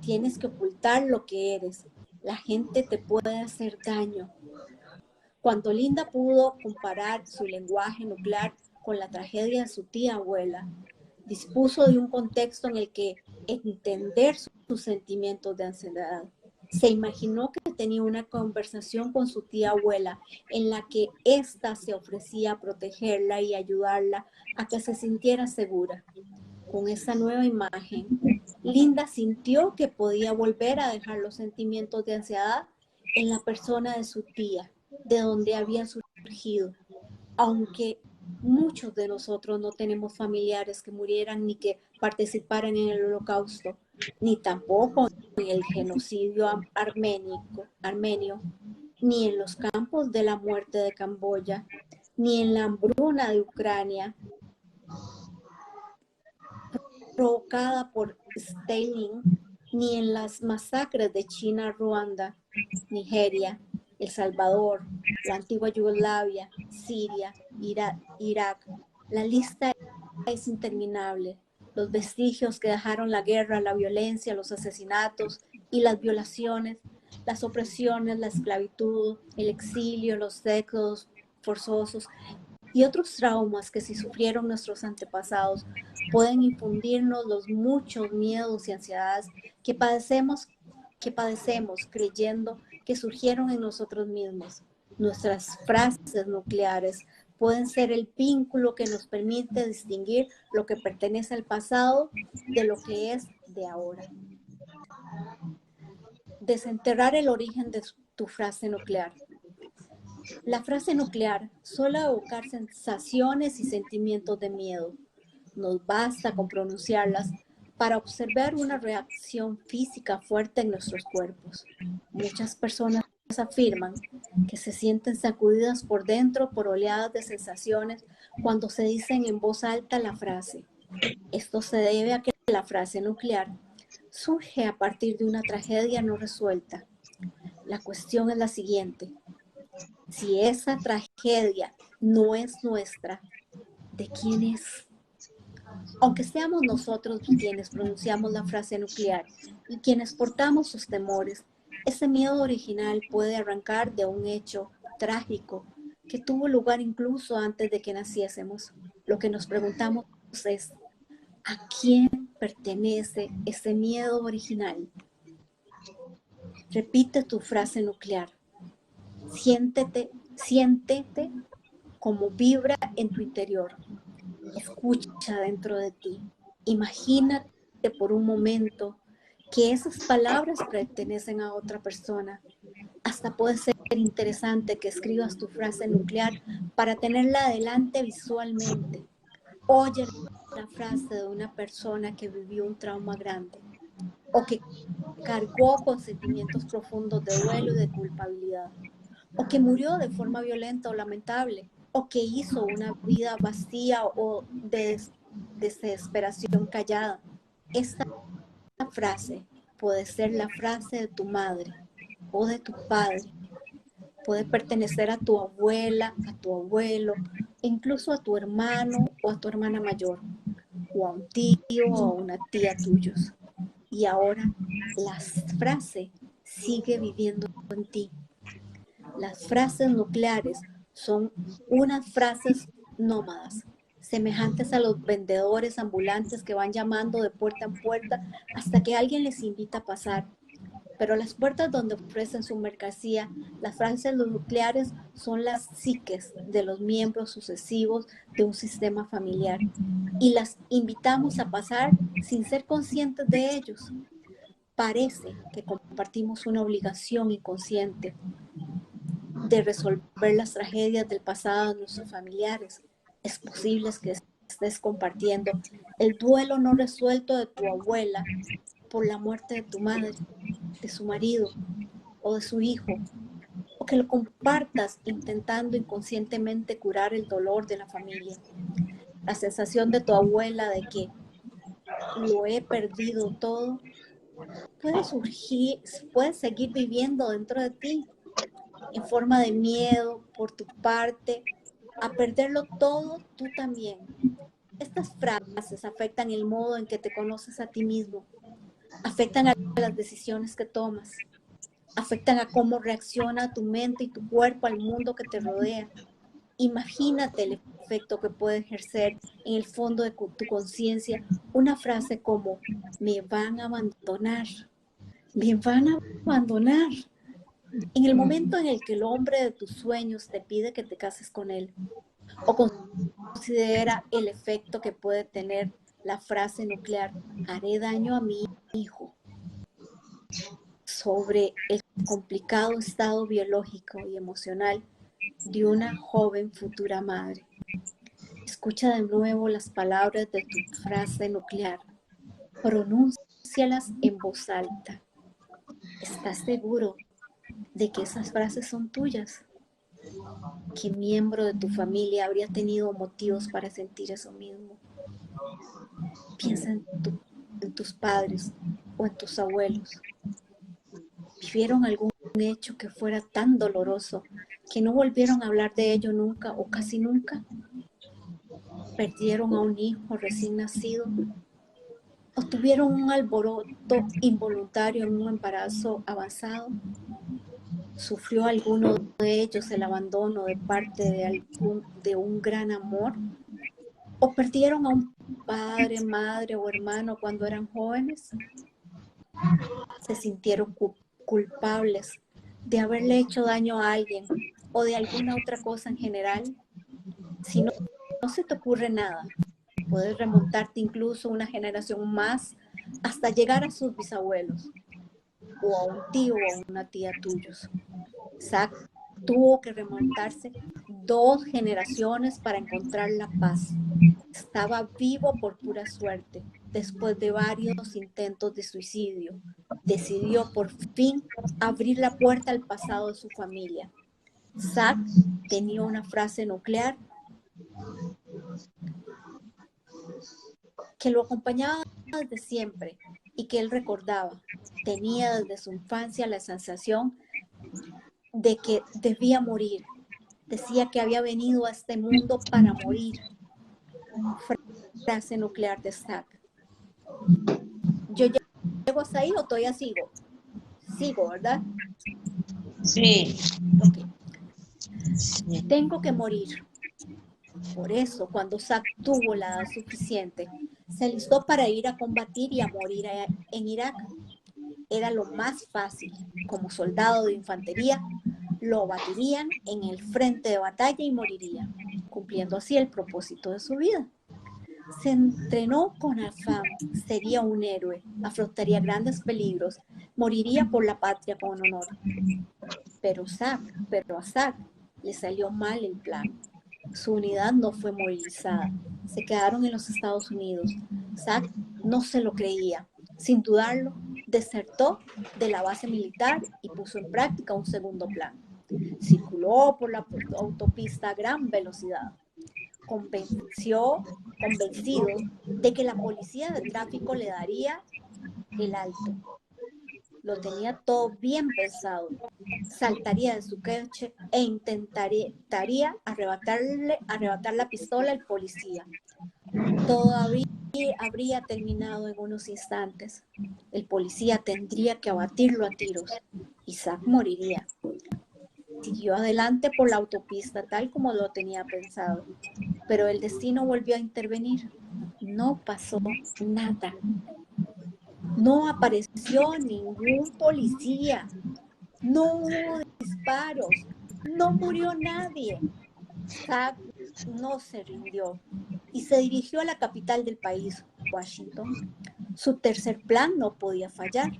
S1: Tienes que ocultar lo que eres. La gente te puede hacer daño. Cuando Linda pudo comparar su lenguaje nuclear con la tragedia de su tía abuela, dispuso de un contexto en el que entender sus sentimientos de ansiedad. Se imaginó que tenía una conversación con su tía abuela en la que ésta se ofrecía a protegerla y ayudarla a que se sintiera segura. Con esa nueva imagen, Linda sintió que podía volver a dejar los sentimientos de ansiedad en la persona de su tía, de donde habían surgido, aunque muchos de nosotros no tenemos familiares que murieran ni que participaran en el Holocausto, ni tampoco en el genocidio armenio, ni en los campos de la muerte de Camboya, ni en la hambruna de Ucrania provocada por Stalin, ni en las masacres de China, Ruanda, Nigeria, El Salvador, la antigua Yugoslavia, Siria, Irak. La lista es interminable. Los vestigios que dejaron la guerra, la violencia, los asesinatos y las violaciones, las opresiones, la esclavitud, el exilio, los éxodos forzosos y otros traumas que si sufrieron nuestros antepasados pueden infundirnos los muchos miedos y ansiedades que padecemos creyendo que surgieron en nosotros mismos. Nuestras frases nucleares pueden ser el vínculo que nos permite distinguir lo que pertenece al pasado de lo que es de ahora. Desenterrar el origen de tu frase nuclear. La frase nuclear suele evocar sensaciones y sentimientos de miedo. Nos basta con pronunciarlas para observar una reacción física fuerte en nuestros cuerpos. Muchas personas afirman que se sienten sacudidas por dentro por oleadas de sensaciones cuando se dicen en voz alta la frase. Esto se debe a que la frase nuclear surge a partir de una tragedia no resuelta. La cuestión es la siguiente. Si esa tragedia no es nuestra, ¿de quién es? Aunque seamos nosotros quienes pronunciamos la frase nuclear y quienes portamos sus temores, ese miedo original puede arrancar de un hecho trágico que tuvo lugar incluso antes de que naciésemos. Lo que nos preguntamos es, ¿a quién pertenece ese miedo original? Repite tu frase nuclear. Siéntete como vibra en tu interior. Escucha dentro de ti. Imagínate por un momento que esas palabras pertenecen a otra persona. Hasta puede ser interesante que escribas tu frase nuclear para tenerla adelante visualmente. Oye la frase de una persona que vivió un trauma grande o que cargó con sentimientos profundos de duelo y de culpabilidad, o que murió de forma violenta o lamentable, o que hizo una vida vacía o de desesperación callada. Esta frase puede ser la frase de tu madre o de tu padre. Puede pertenecer a tu abuela, a tu abuelo, e incluso a tu hermano o a tu hermana mayor, o a un tío o a una tía tuyos. Y ahora la frase sigue viviendo en ti. Las frases nucleares son unas frases nómadas, semejantes a los vendedores ambulantes que van llamando de puerta en puerta hasta que alguien les invita a pasar. pero las puertas donde ofrecen su mercancía, las frases nucleares son las psiques de los miembros sucesivos de un sistema familiar y las invitamos a pasar sin ser conscientes de ellos. Parece que compartimos una obligación inconsciente de resolver las tragedias del pasado de nuestros familiares. Es posible que estés compartiendo el duelo no resuelto de tu abuela por la muerte de tu madre, de su marido o de su hijo, o que lo compartas intentando inconscientemente curar el dolor de la familia. La sensación de tu abuela de que lo he perdido todo puede seguir viviendo dentro de ti en forma de miedo por tu parte a perderlo todo tú también. Estas frases afectan el modo en que te conoces a ti mismo, afectan a las decisiones que tomas, afectan a cómo reacciona tu mente y tu cuerpo al mundo que te rodea. Imagínate el efecto que puede ejercer en el fondo de tu conciencia una frase como me van a abandonar, me van a abandonar. En el momento en el que el hombre de tus sueños te pide que te cases con él, o considera el efecto que puede tener la frase nuclear, haré daño a mi hijo, sobre el complicado estado biológico y emocional de una joven futura madre. Escucha de nuevo las palabras de tu frase nuclear. Pronúncialas en voz alta. ¿Estás seguro de que esas frases son tuyas? ¿Qué miembro de tu familia habría tenido motivos para sentir eso mismo? Piensa en tus padres o en tus abuelos. ¿Vivieron algún hecho que fuera tan doloroso que no volvieron a hablar de ello nunca o casi nunca? ¿Perdieron a un hijo recién nacido? ¿O tuvieron un alboroto involuntario en un embarazo avanzado? ¿Sufrió alguno de ellos el abandono de parte de un gran amor? ¿O perdieron a un padre, madre o hermano cuando eran jóvenes? ¿Se sintieron culpables de haberle hecho daño a alguien o de alguna otra cosa en general? Si no se te ocurre nada, puedes remontarte incluso una generación más hasta llegar a sus bisabuelos o a un tío o una tía tuyos. Zack tuvo que remontarse 2 generaciones para encontrar la paz. Estaba vivo por pura suerte. Después de varios intentos de suicidio, decidió por fin abrir la puerta al pasado de su familia. Zack tenía una frase nuclear que lo acompañaba desde siempre y que él recordaba. Tenía desde su infancia la sensación de que debía morir. Decía que había venido a este mundo para morir. Frase nuclear de Zack. ¿Yo llego hasta ahí o todavía sigo? Sigo, ¿verdad?
S4: Sí.
S1: Ok. Tengo que morir. Por eso, cuando Zack tuvo la edad suficiente, se alistó para ir a combatir y a morir en Irak. Era lo más fácil. Como soldado de infantería, lo batirían en el frente de batalla y moriría, cumpliendo así el propósito de su vida. Se entrenó con afán, sería un héroe, afrontaría grandes peligros, moriría por la patria con honor. Pero a Zack le salió mal el plan. Su unidad no fue movilizada. Se quedaron en los Estados Unidos. Zack no se lo creía. Sin dudarlo, desertó de la base militar y puso en práctica un segundo plan. Circuló por la autopista a gran velocidad. Convencido de que la policía de tráfico le daría el alto. Lo tenía todo bien pensado. Saltaría de su coche e intentaría arrebatar la pistola al policía. Todavía habría terminado en unos instantes. El policía tendría que abatirlo a tiros y Zack moriría. Siguió adelante por la autopista tal como lo tenía pensado, pero el destino volvió a intervenir. No pasó nada. No apareció ningún policía, no hubo disparos, no murió nadie. Zack no se rindió y se dirigió a la capital del país, Washington. Su tercer plan no podía fallar.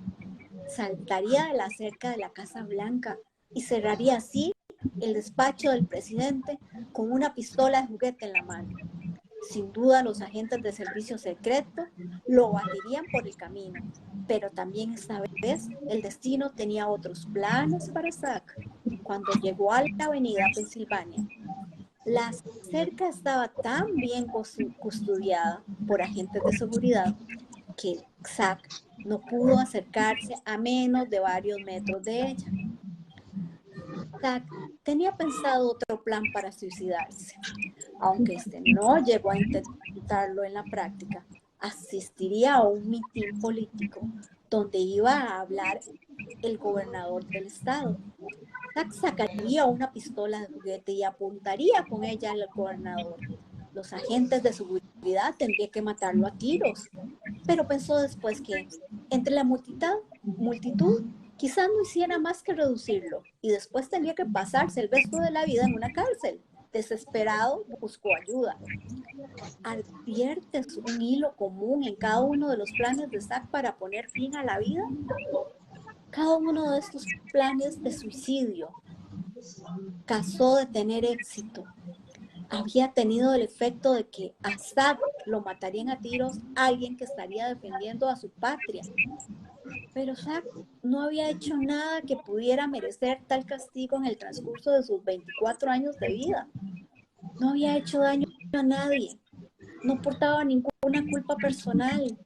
S1: Saltaría de la cerca de la Casa Blanca y cerraría así el despacho del presidente con una pistola de juguete en la mano. Sin duda, los agentes de servicio secreto lo batirían por el camino, pero también esta vez el destino tenía otros planes para Zack. Cuando llegó a la avenida Pensilvania, la cerca estaba tan bien custodiada por agentes de seguridad que Zack no pudo acercarse a menos de varios metros de ella. Zack tenía pensado otro plan para suicidarse. Aunque no llegó a intentarlo en la práctica, asistiría a un mitin político donde iba a hablar el gobernador del estado. Zack sacaría una pistola de juguete y apuntaría con ella al gobernador. Los agentes de seguridad tendrían que matarlo a tiros, pero pensó después que entre la multitud quizás no hiciera más que reducirlo y después tendría que pasarse el resto de la vida en una cárcel. Desesperado, buscó ayuda. ¿Adviertes un hilo común en cada uno de los planes de Zack para poner fin a la vida? Cada uno de estos planes de suicidio, caso de tener éxito, había tenido el efecto de que a Zack lo matarían a tiros alguien que estaría defendiendo a su patria. Pero Zack no había hecho nada que pudiera merecer tal castigo en el transcurso de sus 24 años de vida. No había hecho daño a nadie, no portaba ninguna culpa personal,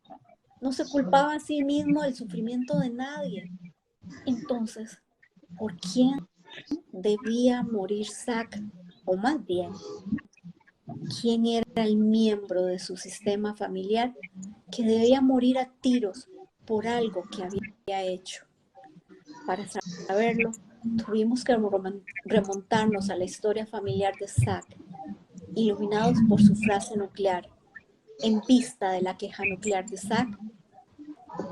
S1: no se culpaba a sí mismo del sufrimiento de nadie. Entonces, ¿por quién debía morir Zack? O más bien, ¿quién era el miembro de su sistema familiar que debía morir a tiros por algo que había hecho? Para saberlo, tuvimos que remontarnos a la historia familiar de Zack, iluminados por su frase nuclear. En vista de la queja nuclear de Zack,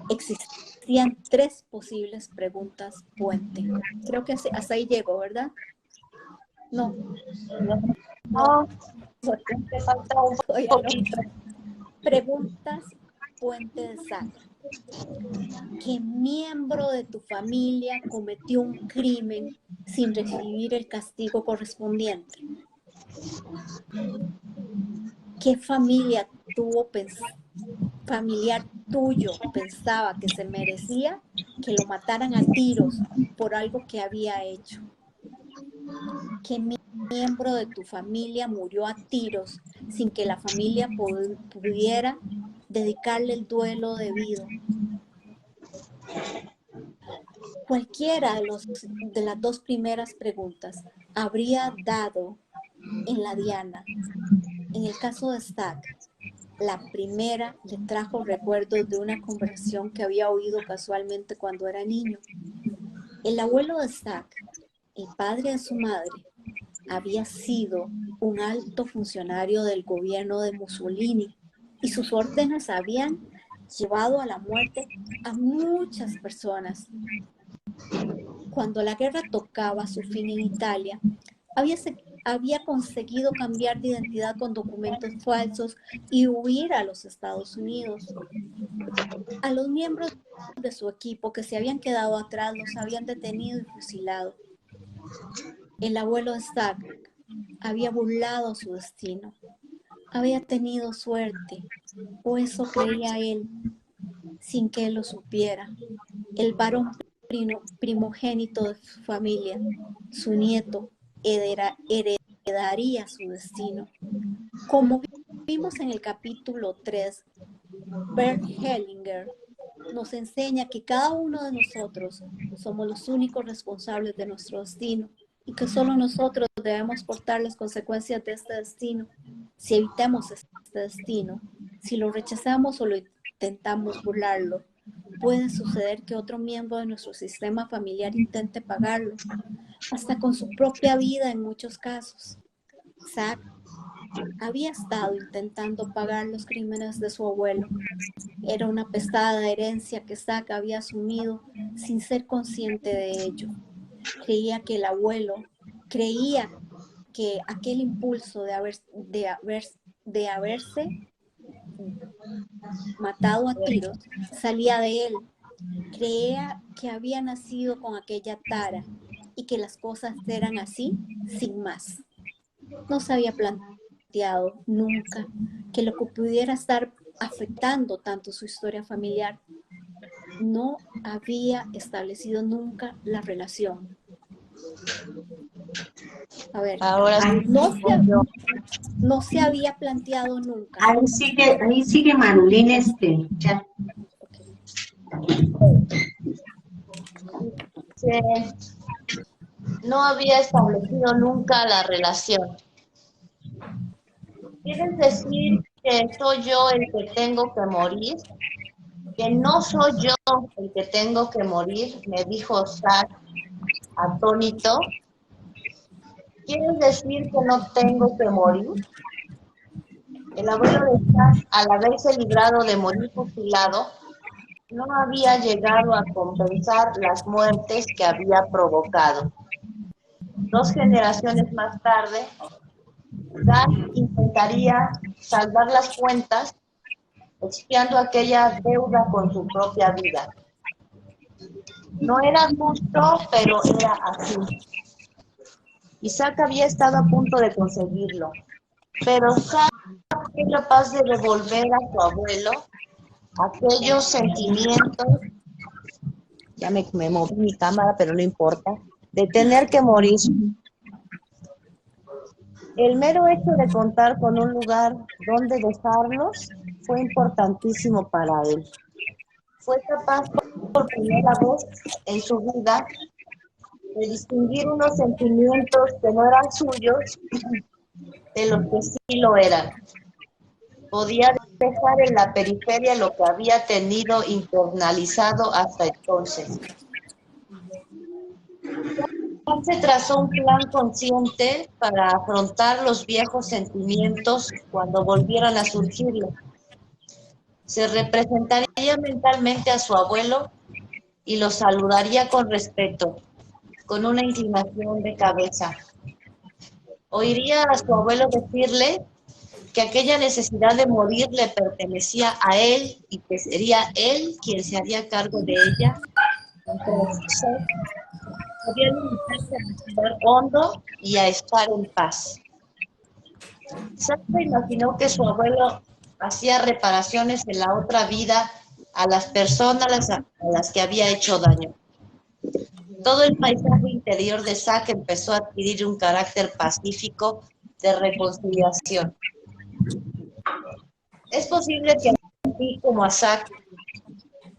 S1: existían 3 posibles preguntas puente. Creo que hasta ahí llego, ¿verdad? No.
S4: No, te falta un poquito.
S1: Preguntas puente de Zack. ¿Qué miembro de tu familia cometió un crimen sin recibir el castigo correspondiente? ¿Qué familiar tuyo pensaba que se merecía que lo mataran a tiros por algo que había hecho? ¿Qué miembro de tu familia murió a tiros sin que la familia pudiera dedicarle el duelo debido? Cualquiera de las 2 primeras preguntas habría dado en la diana. En el caso de Zack, la primera le trajo recuerdos de una conversación que había oído casualmente cuando era niño. El abuelo de Zack, el padre de su madre, había sido un alto funcionario del gobierno de Mussolini y sus órdenes habían llevado a la muerte a muchas personas. Cuando la guerra tocaba su fin en Italia, había conseguido cambiar de identidad con documentos falsos y huir a los Estados Unidos. A los miembros de su equipo que se habían quedado atrás los habían detenido y fusilado. El abuelo de Zack había burlado su destino. Había tenido suerte, o eso creía él, sin que él lo supiera. El varón primogénito de su familia, su nieto, heredaría su destino. Como vimos en el capítulo 3, Bert Hellinger nos enseña que cada uno de nosotros somos los únicos responsables de nuestro destino y que solo nosotros debemos portar las consecuencias de este destino. Si evitamos este destino, si lo rechazamos o lo intentamos burlarlo, puede suceder que otro miembro de nuestro sistema familiar intente pagarlo, hasta con su propia vida en muchos casos. Zack había estado intentando pagar los crímenes de su abuelo. Era una pesada herencia que Zack había asumido sin ser consciente de ello. Creía que aquel impulso de haberse matado a tiros salía de él. Creía que había nacido con aquella tara y que las cosas eran así, sin más. No se había planteado nunca que lo que pudiera estar afectando tanto su historia familiar. No había establecido nunca la relación. A ver,
S4: Ahora sí,
S1: no se había planteado nunca.
S2: Ahí sigue Marulín ya.
S4: no había establecido nunca la relación. ¿Quieres decir que soy yo el que tengo que morir? ¿Que no soy yo el que tengo que morir? Me dijo Zack, atónito. ¿Quieres decir que no tengo que morir? El abuelo de Zack, al haberse librado de morir fusilado, no había llegado a compensar las muertes que había provocado. 2 generaciones más tarde, Zack intentaría saldar las cuentas, expiando aquella deuda con su propia vida. No era justo, pero era así. Zack había estado a punto de conseguirlo, pero Zack fue capaz de devolver a su abuelo aquellos sentimientos, ya me moví mi cámara, pero no importa, de tener que morir. El mero hecho de contar con un lugar donde dejarlos fue importantísimo para él. Fue capaz por primera vez en su vida de distinguir unos sentimientos que no eran suyos de los que sí lo eran. Podía dejar en la periferia lo que había tenido internalizado hasta entonces. Se trazó un plan consciente para afrontar los viejos sentimientos cuando volvieran a surgirle. Se representaría mentalmente a su abuelo y lo saludaría con respeto, con una inclinación de cabeza. Oiría a su abuelo decirle que aquella necesidad de morir le pertenecía a él y que sería él quien se haría cargo de ella. Entonces, podía limitarse a respirar hondo y a estar en paz. Zack se imaginó que su abuelo hacía reparaciones en la otra vida a las personas a las que había hecho daño. Todo el paisaje interior de Zack empezó a adquirir un carácter pacífico de reconciliación. Es posible que a ti, como a Zack,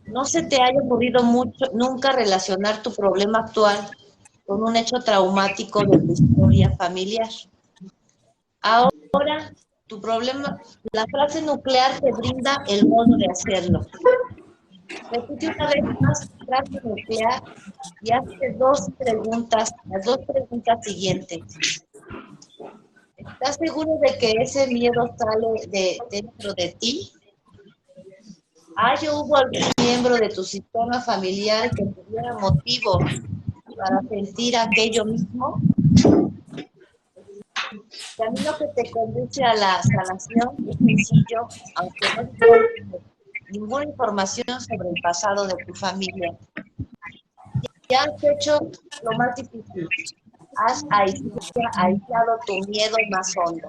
S4: no se te haya ocurrido nunca relacionar tu problema actual con un hecho traumático de tu historia familiar. Ahora, tu problema, la frase nuclear te brinda el modo de hacerlo. Repite una vez más la frase nuclear y hazte las dos preguntas siguientes. ¿Estás seguro de que ese miedo sale de dentro de ti? ¿Hay o hubo algún miembro de tu sistema familiar que tuviera motivo para sentir aquello mismo? El camino que te conduce a la sanación es sencillo, aunque no tienes ninguna información sobre el pasado de tu familia. Ya has hecho lo más difícil. Has aislado tu miedo más hondo.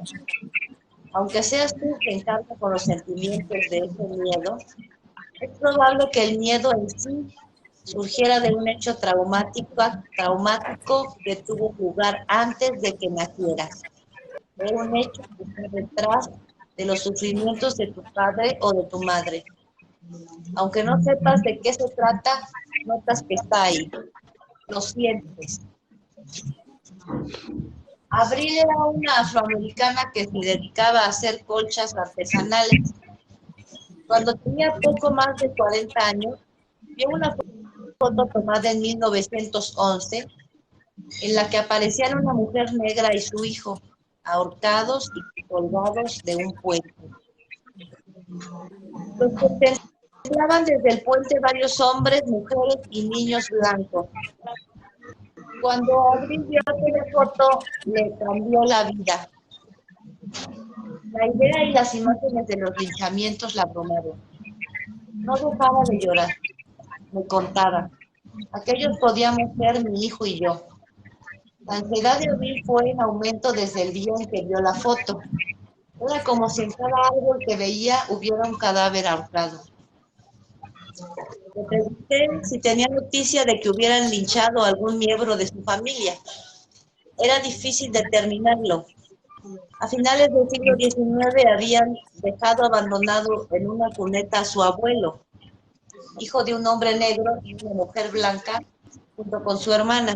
S4: Aunque seas tú quien carga con los sentimientos de ese miedo, es probable que el miedo en sí surgiera de un hecho traumático que tuvo lugar antes de que nacieras. De un hecho que está detrás de los sufrimientos de tu padre o de tu madre. Aunque no sepas de qué se trata, notas que está ahí. Lo sientes. Abril era una afroamericana que se dedicaba a hacer colchas artesanales. Cuando tenía poco más de 40 años, vio una foto tomada en 1911 en la que aparecían una mujer negra y su hijo. ahorcados y colgados de un puente. Los contemplaban desde el puente varios hombres, mujeres y niños blancos. Cuando Abril vio aquella foto, le cambió la vida. La idea y las imágenes de los linchamientos la abrumaron. No dejaba de llorar. Me contaba. Aquellos podíamos ser mi hijo y yo. La ansiedad de Abril fue en aumento desde el día en que vio la foto. Era como si en cada árbol que veía hubiera un cadáver ahorcado. Le pregunté si tenía noticia de que hubieran linchado a algún miembro de su familia. Era difícil determinarlo. A finales del siglo XIX habían dejado abandonado en una cuneta a su abuelo, hijo de un hombre negro y una mujer blanca, junto con su hermana.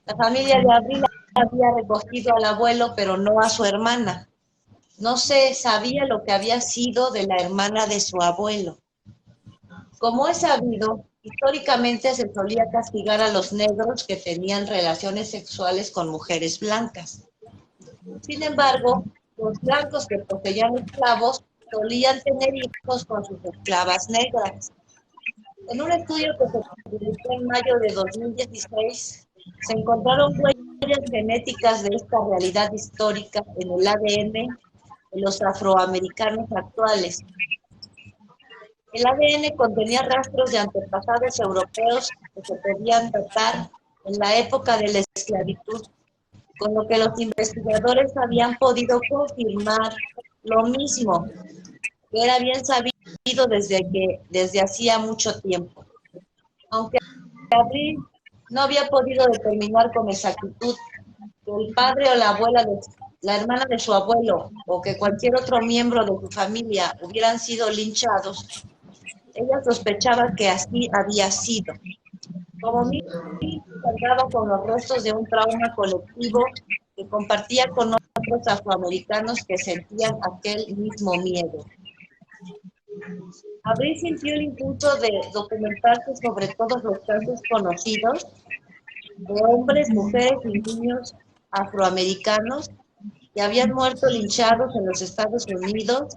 S4: La familia de Abril había recogido al abuelo, pero no a su hermana. No se sabía lo que había sido de la hermana de su abuelo. Como es sabido, históricamente se solía castigar a los negros que tenían relaciones sexuales con mujeres blancas. Sin embargo, los blancos que poseían esclavos solían tener hijos con sus esclavas negras. En un estudio que se publicó en mayo de 2016, se encontraron huellas genéticas de esta realidad histórica en el ADN de los afroamericanos actuales. El ADN contenía rastros de antepasados europeos que se podían datar en la época de la esclavitud, con lo que los investigadores habían podido confirmar lo mismo, que era bien sabido desde hacía mucho tiempo. Aunque Abril no había podido determinar con exactitud que el padre o la abuela, la hermana de su abuelo o que cualquier otro miembro de su familia hubieran sido linchados, ella sospechaba que así había sido. Como mínimo, cargaba con los restos de un trauma colectivo que compartía con otros afroamericanos que sentían aquel mismo miedo. Abril sintió el impulso de documentarse sobre todos los casos conocidos de hombres, mujeres y niños afroamericanos que habían muerto linchados en los Estados Unidos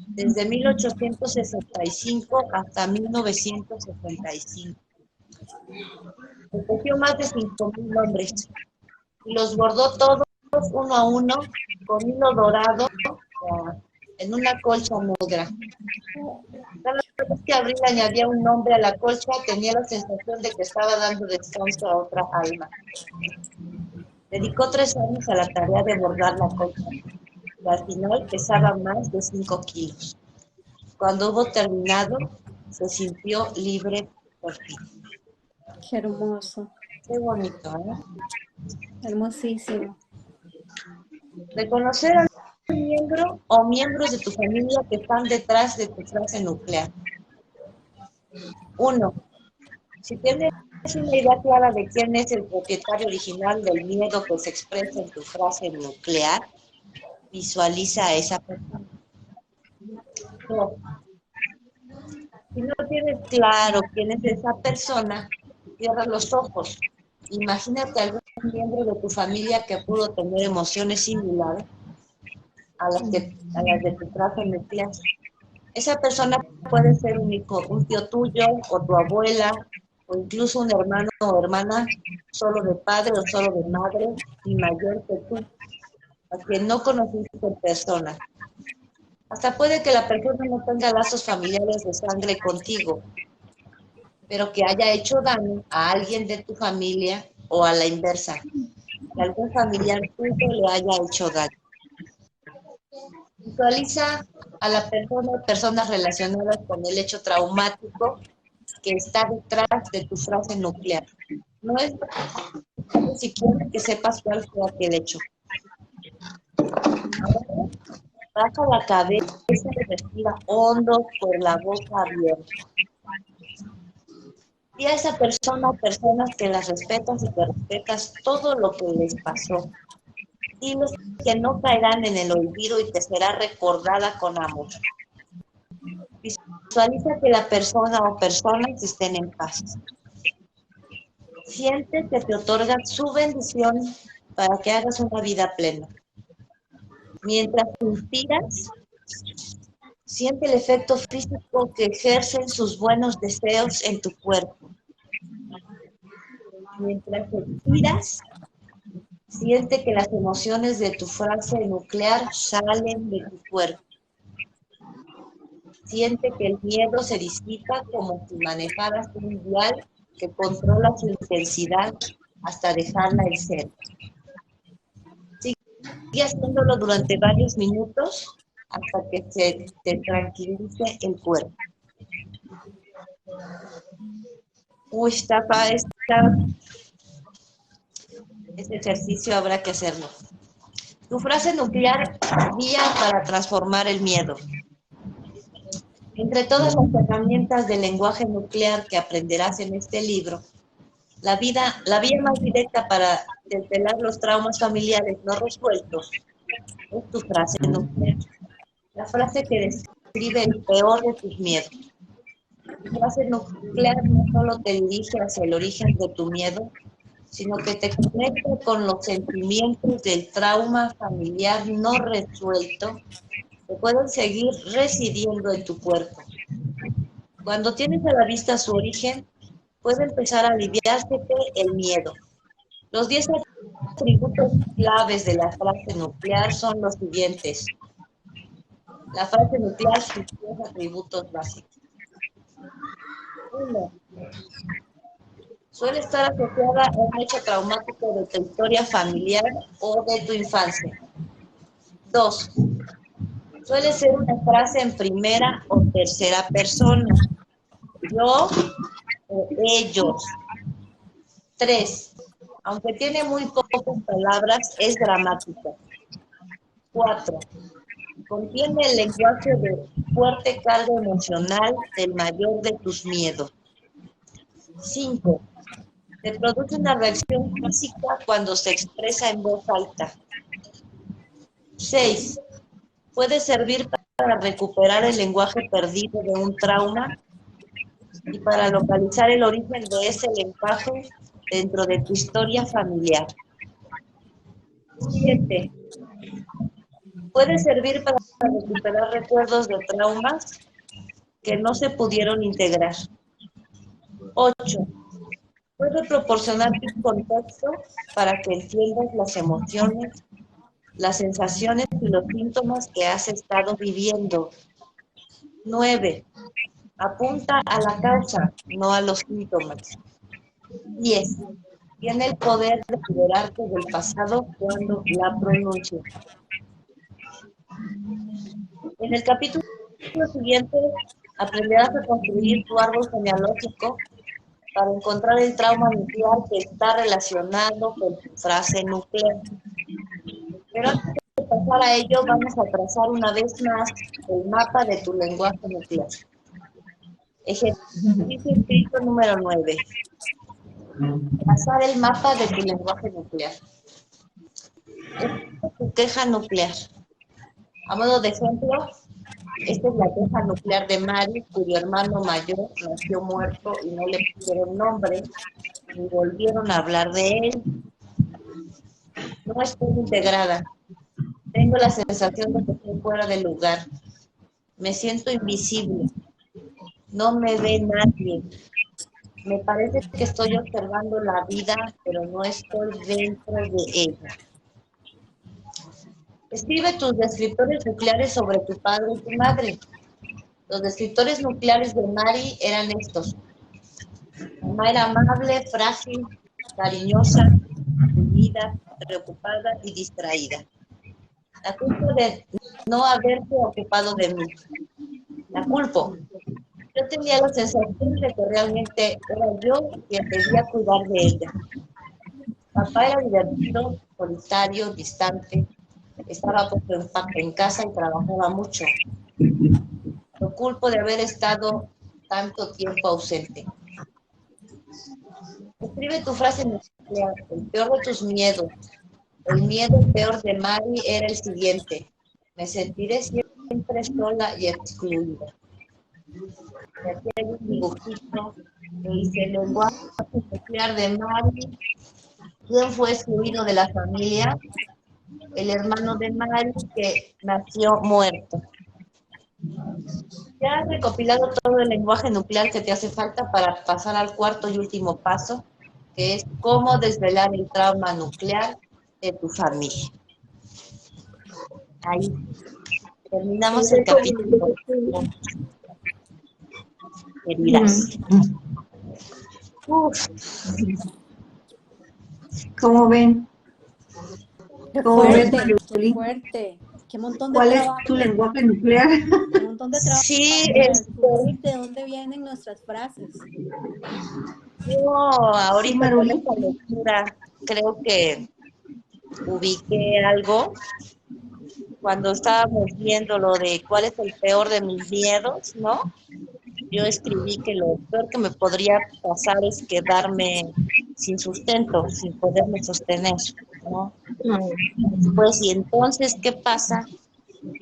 S4: desde 1865 hasta 1965. Recogió más de 5,000 nombres y los bordó todos uno a uno con hilo dorado en una colcha negra. Cada vez que Abril añadía un nombre a la colcha, tenía la sensación de que estaba dando descanso a otra alma. Dedicó 3 años a la tarea de bordar la colcha y al final pesaba más de 5 kilos. Cuando hubo terminado, se sintió libre por fin.
S1: Qué hermoso.
S4: Qué bonito, ¿eh?
S1: Hermosísimo.
S4: Reconocer al miembro o miembros de tu familia que están detrás de tu frase nuclear. 1. Si tienes una idea clara de quién es el propietario original del miedo que se expresa en tu frase nuclear, visualiza a esa persona. 2. Si no tienes claro quién es esa persona, cierra los ojos. Imagínate algún miembro de tu familia que pudo tener emociones similares a las de tu frase nuclear. Esa persona puede ser un hijo, un tío tuyo, o tu abuela, o incluso un hermano o hermana solo de padre o solo de madre y mayor que tú, a quien no conociste en persona. Hasta puede que la persona no tenga lazos familiares de sangre contigo, pero que haya hecho daño a alguien de tu familia o a la inversa, que algún familiar tuyo le haya hecho daño. Visualiza a la persona o personas relacionadas con el hecho traumático que está detrás de tu frase nuclear. No es siquiera que sepas cuál fue aquel hecho. Ahora, baja la cabeza y respira hondo por la boca abierta. Y a esa persona o personas que las respetas y que respetas todo lo que les pasó. Diles que no caerán en el olvido y te será recordada con amor. Visualiza que la persona o personas estén en paz. Siente que te otorgan su bendición para que hagas una vida plena. Mientras inspiras, siente el efecto físico que ejercen sus buenos deseos en tu cuerpo. Mientras expiras, siente que las emociones de tu frase nuclear salen de tu cuerpo. Siente que el miedo se disipa como si manejaras un dial que controla su intensidad hasta dejarla en cero. Sigue haciéndolo durante varios minutos hasta que se te tranquilice el cuerpo. Uy, este ejercicio habrá que hacerlo. Tu frase nuclear guía para transformar el miedo. Entre todas las herramientas del lenguaje nuclear que aprenderás en este libro, la vía más directa para desvelar los traumas familiares no resueltos es tu frase nuclear. La frase que describe el peor de tus miedos. Tu frase nuclear no solo te dirige hacia el origen de tu miedo, sino que te conecta con los sentimientos del trauma familiar no resuelto que pueden seguir residiendo en tu cuerpo. Cuando tienes a la vista su origen, puede empezar a aliviársete el miedo. Los 10 atributos claves de la frase nuclear son los siguientes. La frase nuclear sus 10 atributos básicos. 1. Suele estar asociada a un hecho traumático de tu historia familiar o de tu infancia. 2. Suele ser una frase en primera o tercera persona. Yo o ellos. 3. Aunque tiene muy pocas palabras, es dramática. 4. Contiene el lenguaje de fuerte carga emocional del mayor de tus miedos. 5. Te produce una reacción física cuando se expresa en voz alta. 6. Puede servir para recuperar el lenguaje perdido de un trauma y para localizar el origen de ese lenguaje dentro de tu historia familiar. 7. Puede servir para recuperar recuerdos de traumas que no se pudieron integrar. 8. Puede proporcionarte un contexto para que entiendas las emociones, las sensaciones y los síntomas que has estado viviendo. 9. Apunta a la causa, no a los síntomas. 10. Tiene el poder de liberarte del pasado cuando la pronuncias. En el capítulo siguiente aprenderás a construir tu árbol genealógico para encontrar el trauma nuclear que está relacionado con tu frase nuclear. Pero antes de pasar a ello, vamos a trazar una vez más el mapa de tu lenguaje nuclear. Ejercicio escrito número 9. Trazar el mapa de tu lenguaje nuclear. Esta es tu queja nuclear. A modo de ejemplo, esta es la queja nuclear de Mari, cuyo hermano mayor nació muerto y no le pusieron nombre, ni volvieron a hablar de él. No estoy integrada. Tengo la sensación de que estoy fuera del lugar. Me siento invisible. No me ve nadie. Me parece que estoy observando la vida, pero no estoy dentro de ella. Escribe tus descriptores nucleares sobre tu padre y tu madre. Los descriptores nucleares de Mari eran estos. Mamá era amable, frágil, cariñosa, unida, preocupada y distraída. La culpa de no haberse ocupado de mí. La culpo. Yo tenía la sensación de que realmente era yo quien debía cuidar de ella. Papá era divertido, solitario, distante. Estaba puesto en casa y trabajaba mucho. Lo culpo de haber estado tanto tiempo ausente. Escribe tu frase nuclear, el peor de tus miedos. El miedo peor de Mari era el siguiente. Me sentiré siempre sola y excluida. Y aquí hay un dibujito que dice el lenguaje nuclear de Mari. ¿Quién fue excluido de la familia? el hermano de Mari, que nació muerto. Ya has recopilado todo el lenguaje nuclear que te hace falta para pasar al cuarto y último paso, que es cómo desvelar el trauma nuclear de tu familia. Ahí terminamos el capítulo. Heridas. Uf.
S2: ¿Cómo ven?
S1: Qué
S2: ¿Cómo ves,
S1: fuerte, qué
S2: Marulín?
S1: fuerte. Qué montón de
S2: ¿Cuál es
S1: trabajo.
S2: tu lenguaje nuclear?
S1: Un montón de trabajo
S4: Sí,
S1: para descubrir de dónde vienen nuestras frases.
S4: yo ahorita con
S2: Marulín.
S4: esta lectura creo que ubiqué algo cuando estábamos viendo lo de cuál es el peor de mis miedos, ¿no? Yo escribí que lo peor que me podría pasar es quedarme sin sustento, sin poderme sostener, ¿no? Pues, y entonces, ¿qué pasa?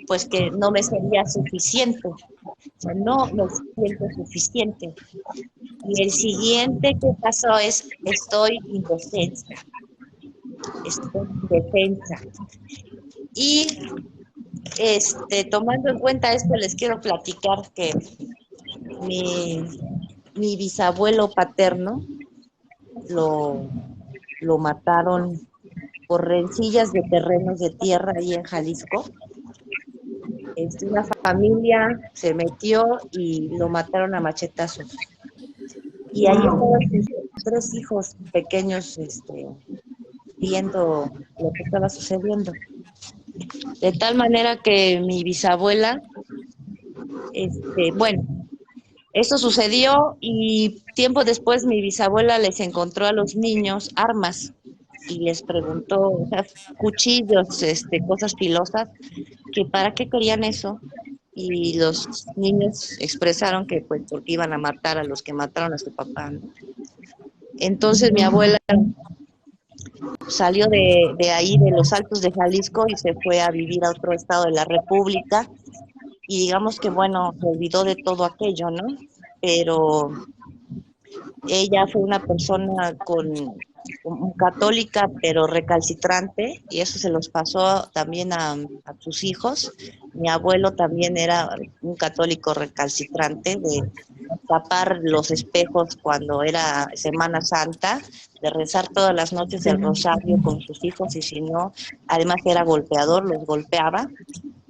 S4: Pues que no me sería suficiente, o sea, no me siento suficiente. Y el siguiente que pasó es, estoy indefensa. Estoy indefensa. Y tomando en cuenta esto, les quiero platicar que mi bisabuelo paterno lo mataron por rencillas de terrenos de tierra ahí en Jalisco. Una familia se metió y lo mataron a machetazos. Y ahí estaban sus 3 hijos pequeños viendo lo que estaba sucediendo. De tal manera que mi bisabuela, bueno, eso sucedió y tiempo después mi bisabuela les encontró a los niños armas y les preguntó, o sea, cuchillos, cosas filosas, que para qué querían eso. Y los niños expresaron que pues porque iban a matar a los que mataron a su papá, ¿no? Entonces mi abuela salió de ahí, de los Altos de Jalisco, y se fue a vivir a otro estado de la República, y digamos que, bueno, se olvidó de todo aquello, ¿no? Pero ella fue una persona católica, pero recalcitrante, y eso se los pasó también a sus hijos. Mi abuelo también era un católico recalcitrante, de tapar los espejos cuando era Semana Santa, de rezar todas las noches el rosario con sus hijos, y si no, además era golpeador, los golpeaba,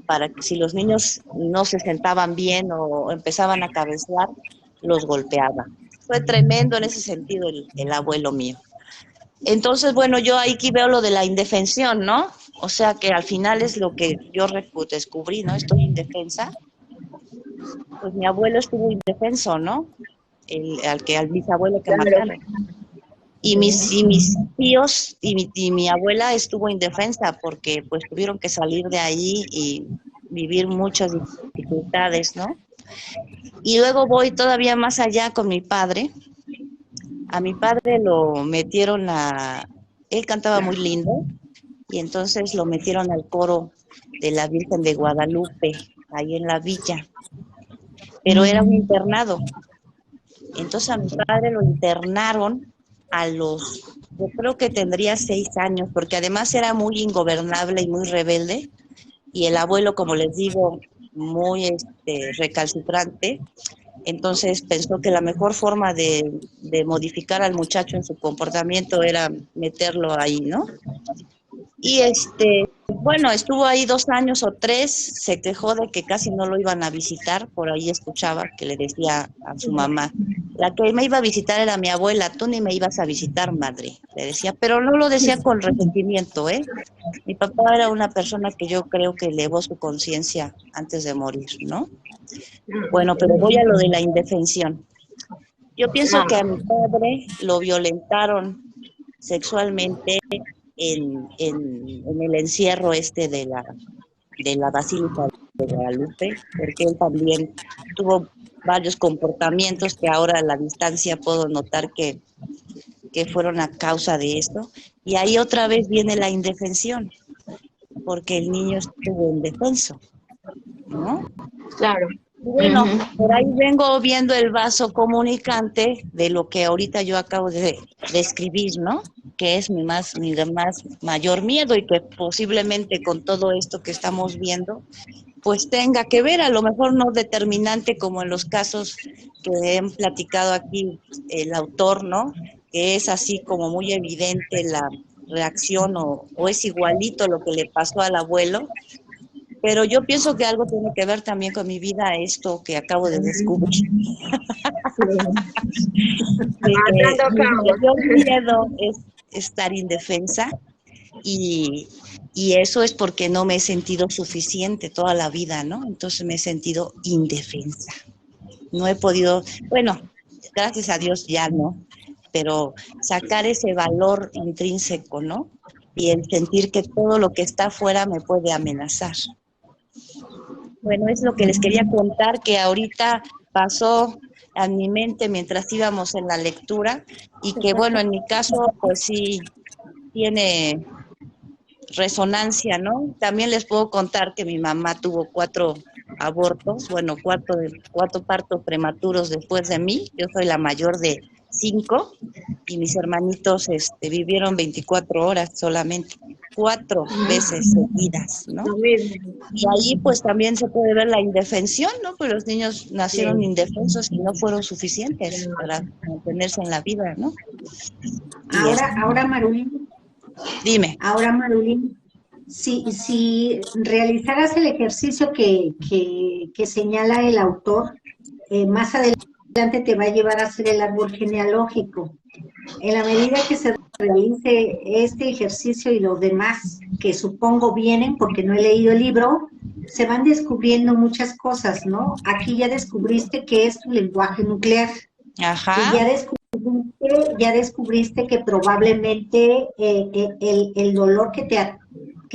S4: para que si los niños no se sentaban bien o empezaban a cabecear, los golpeaba. Fue tremendo en ese sentido el abuelo mío. Entonces, bueno, yo aquí veo lo de la indefensión, ¿no? O sea que al final es lo que yo descubrí, ¿no? Estoy indefensa. Pues mi abuelo estuvo indefenso, ¿no? Al bisabuelo que mataron. Y mis tíos y mi abuela estuvo indefensa porque pues tuvieron que salir de allí y vivir muchas dificultades, ¿no? Y luego voy todavía más allá con mi padre. A mi padre lo metieron él cantaba muy lindo, y entonces lo metieron al coro de la Virgen de Guadalupe, ahí en la villa. Pero era un internado. Entonces a mi padre lo internaron yo creo que tendría 6 años, porque además era muy ingobernable y muy rebelde, y el abuelo, como les digo, muy recalcitrante. Entonces pensó que la mejor forma de modificar al muchacho en su comportamiento era meterlo ahí, ¿no? Y bueno, estuvo ahí 2 años o 3, se quejó de que casi no lo iban a visitar, por ahí escuchaba que le decía a su mamá, la que me iba a visitar era mi abuela, tú ni me ibas a visitar, madre, le decía, pero no lo decía con resentimiento, ¿eh? Mi papá era una persona que yo creo que elevó su conciencia antes de morir, ¿no? Bueno, pero voy a lo de la indefensión. Yo pienso que a mi padre lo violentaron sexualmente en el encierro de la Basílica de Guadalupe, porque él también tuvo varios comportamientos que ahora a la distancia puedo notar que fueron a causa de esto. Y ahí otra vez viene la indefensión, porque el niño estuvo indefenso, ¿no?
S3: Claro.
S4: Bueno, por ahí vengo viendo el vaso comunicante de lo que ahorita yo acabo de escribir, ¿no? Que es mi más mayor miedo y que posiblemente con todo esto que estamos viendo, pues tenga que ver, a lo mejor no determinante como en los casos que han platicado aquí el autor, ¿no? Que es así como muy evidente la reacción o es igualito lo que le pasó al abuelo, pero yo pienso que algo tiene que ver también con mi vida, esto que acabo de descubrir.
S3: Matando
S4: Mi
S3: cabos.
S4: mayor miedo es estar indefensa y, y eso es porque no me he sentido suficiente toda la vida, ¿no? Entonces me he sentido indefensa. No he podido, bueno, gracias a Dios ya no, pero sacar ese valor intrínseco, ¿no? Y el sentir que todo lo que está afuera me puede amenazar. Bueno, es lo que les quería contar, que ahorita pasó a mi mente mientras íbamos en la lectura y que, bueno, en mi caso, pues sí, tiene resonancia, ¿no? También les puedo contar que mi mamá tuvo 4 abortos, bueno, 4 partos prematuros después de mí. Yo soy la mayor de 5 y mis hermanitos vivieron 24 horas solamente, 4 veces seguidas, ¿no?
S3: Lo mismo.
S4: Y ahí pues también se puede ver la indefensión, ¿no? Pues los niños nacieron indefensos y no fueron suficientes para mantenerse en la vida, ¿no? Y dime.
S2: Ahora Marulín, si realizaras el ejercicio que señala el autor, más adelante te va a llevar a hacer el árbol genealógico. En la medida que se realice este ejercicio y los demás, que supongo vienen porque no he leído el libro, se van descubriendo muchas cosas, ¿no? Aquí ya descubriste qué es tu lenguaje nuclear.
S4: Ajá.
S2: Y ya descubriste que probablemente el dolor que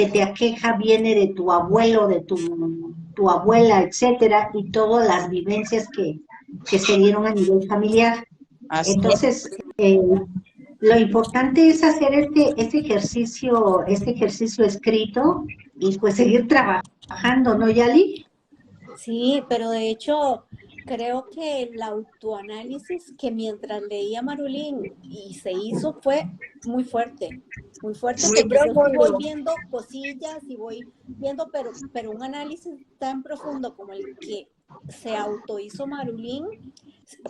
S2: te aqueja viene de tu abuelo, de tu abuela, etcétera, y todas las vivencias que se dieron a nivel familiar.
S4: Así
S2: Entonces, lo importante es hacer este ejercicio escrito y pues seguir trabajando, ¿no, Yali?
S1: Sí, pero de hecho creo que el autoanálisis que mientras leía Marulín y se hizo fue muy fuerte,
S3: Muy
S1: porque yo sí voy
S3: profundo.
S1: viendo cosillas y voy viendo, pero un análisis tan profundo como el que se autohizo Marulín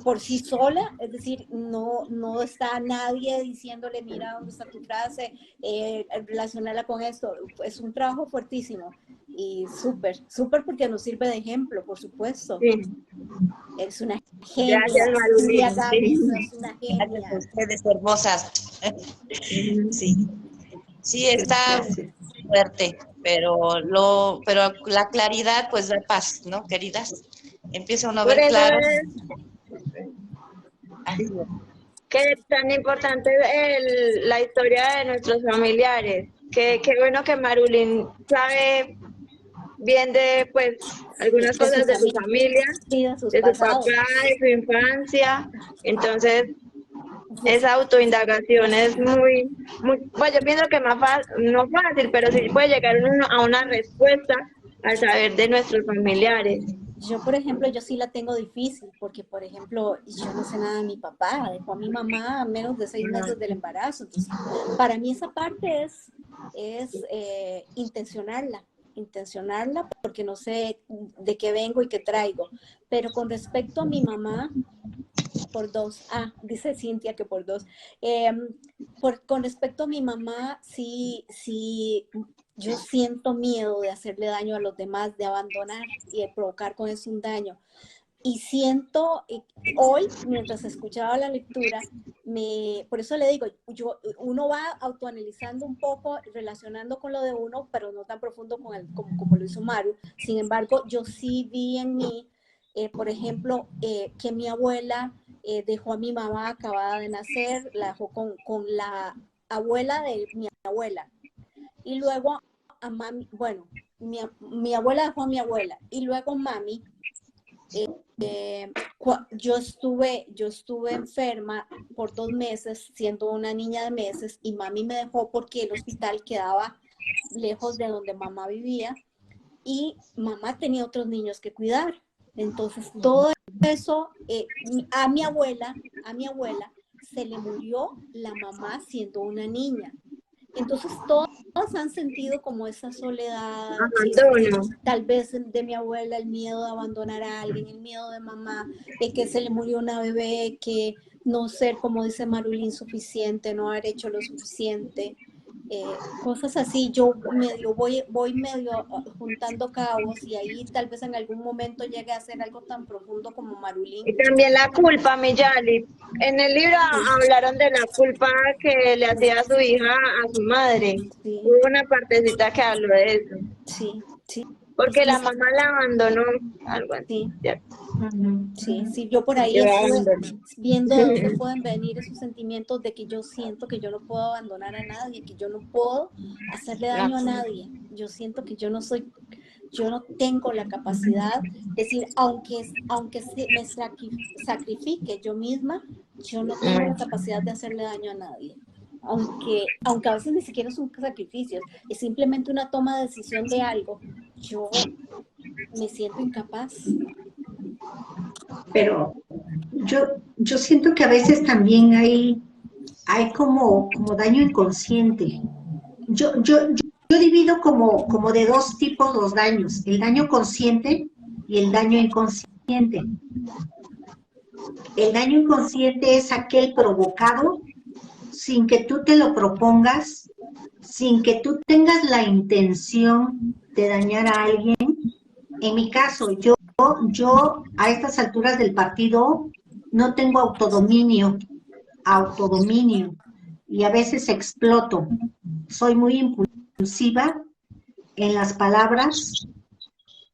S1: por sí sola, es decir, no está nadie diciéndole, mira, ¿dónde está tu frase? Relacionarla con esto. Es un trabajo fuertísimo y súper porque nos sirve de ejemplo, por supuesto.
S3: Sí.
S1: Es una genia.
S3: Gracias, Marulín.
S1: Es una genia.
S4: Gracias a ustedes, hermosas. Sí, está fuerte, pero la claridad pues da paz, ¿no, queridas? Empieza uno a
S3: Por
S4: ver
S3: eso
S4: claro.
S3: es que es tan importante la historia de nuestros familiares. Qué bueno que Marulín sabe bien de pues algunas cosas de su familia,
S1: sí, de sus
S3: de su
S1: pasados.
S3: papá, de su infancia. Entonces, esa autoindagación es muy, pues yo pienso que no fácil, pero sí puede llegar uno a una respuesta al saber de nuestros familiares.
S1: Yo, por ejemplo, yo sí la tengo difícil, porque, por ejemplo, yo no sé nada de mi papá, dejó a mi mamá a menos de 6 meses del embarazo. Entonces, para mí esa parte es intencionarla, porque no sé de qué vengo y qué traigo. Pero con respecto a mi mamá, por 2, dice Cintia que por 2. Con respecto a mi mamá, sí, yo siento miedo de hacerle daño a los demás, de abandonar y de provocar con eso un daño. Y siento, hoy, mientras escuchaba la lectura, por eso le digo, uno va autoanalizando un poco, relacionando con lo de uno, pero no tan profundo como lo hizo Maru. Sin embargo, yo sí vi en mí, por ejemplo, que mi abuela dejó a mi mamá acabada de nacer, la dejó con la abuela de mi abuela. Y luego a mami, bueno, mi abuela dejó a mi abuela. Y luego mami, yo estuve enferma por 2 meses, siendo una niña de meses, y mami me dejó porque el hospital quedaba lejos de donde mamá vivía y mamá tenía otros niños que cuidar. Entonces, todo eso, a mi abuela se le murió la mamá siendo una niña. Entonces, todos han sentido como esa soledad, ¿sí?
S3: Abandono.
S1: Tal vez de mi abuela el miedo de abandonar a alguien, el miedo de mamá, de que se le murió una bebé, que no ser, como dice Marulín, suficiente, no haber hecho lo suficiente. Cosas así, yo medio voy medio juntando cabos y ahí tal vez en algún momento llegue a ser algo tan profundo como Marulín.
S3: Y también la culpa, Miyali. En el libro hablaron de la culpa que le hacía a su hija a su madre.
S1: Sí.
S3: Hubo una partecita que habló de eso.
S1: Sí, sí.
S3: Porque
S1: Sí,
S3: la mamá la abandonó, algo así.
S1: sí.
S3: ¿Cierto?
S1: Sí, yo por ahí
S3: Yo
S1: estuve
S3: abandoné.
S1: viendo de dónde pueden venir esos sentimientos de que yo siento que yo no puedo abandonar a nadie, que yo no puedo hacerle daño a nadie. Yo siento que yo no tengo la capacidad de decir, aunque me sacrifique yo misma, yo no tengo la capacidad de hacerle daño a nadie. Aunque a veces ni siquiera son sacrificios, es simplemente una toma de decisión de algo. Yo me siento incapaz.
S2: Pero yo siento que a veces también hay como daño inconsciente. Yo divido como de dos tipos los daños, el daño consciente y el daño inconsciente. El daño inconsciente es aquel provocado sin que tú te lo propongas, sin que tú tengas la intención de dañar a alguien. En mi caso, yo a estas alturas del partido no tengo autodominio, y a veces exploto. Soy muy impulsiva en las palabras,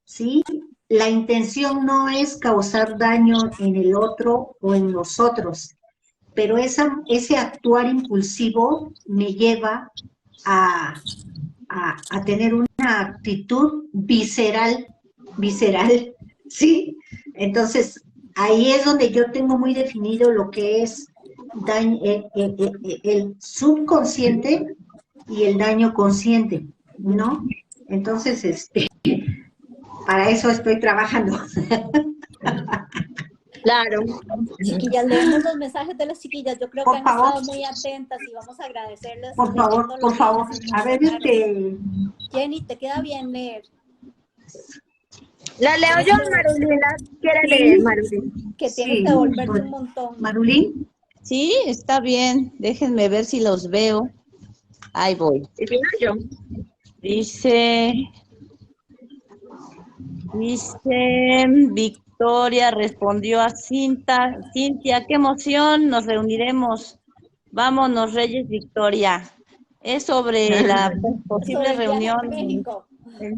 S2: ¿sí? La intención no es causar daño en el otro o en nosotros, pero ese actuar impulsivo me lleva a tener una actitud visceral, ¿sí? Entonces, ahí es donde yo tengo muy definido lo que es el subconsciente y el daño consciente, ¿no? Entonces, para eso estoy trabajando.
S3: Claro.
S1: Chiquillas, leemos los mensajes de las chiquillas. Yo creo que han estado muy atentas y vamos a agradecerles.
S2: Por favor. A ver,
S1: Jenny, ¿te queda bien leer?
S3: La leo yo, Marulín, ¿la quiere leer, Marulín?
S1: Que tienes que volverte un montón.
S2: Marulín.
S5: Sí, está bien. Déjenme ver si los veo. Ahí voy.
S3: Y si no, yo.
S5: Dice Victoria respondió a Cintia, qué emoción, nos reuniremos. Vámonos, Reyes Victoria. Es sobre la posible reunión en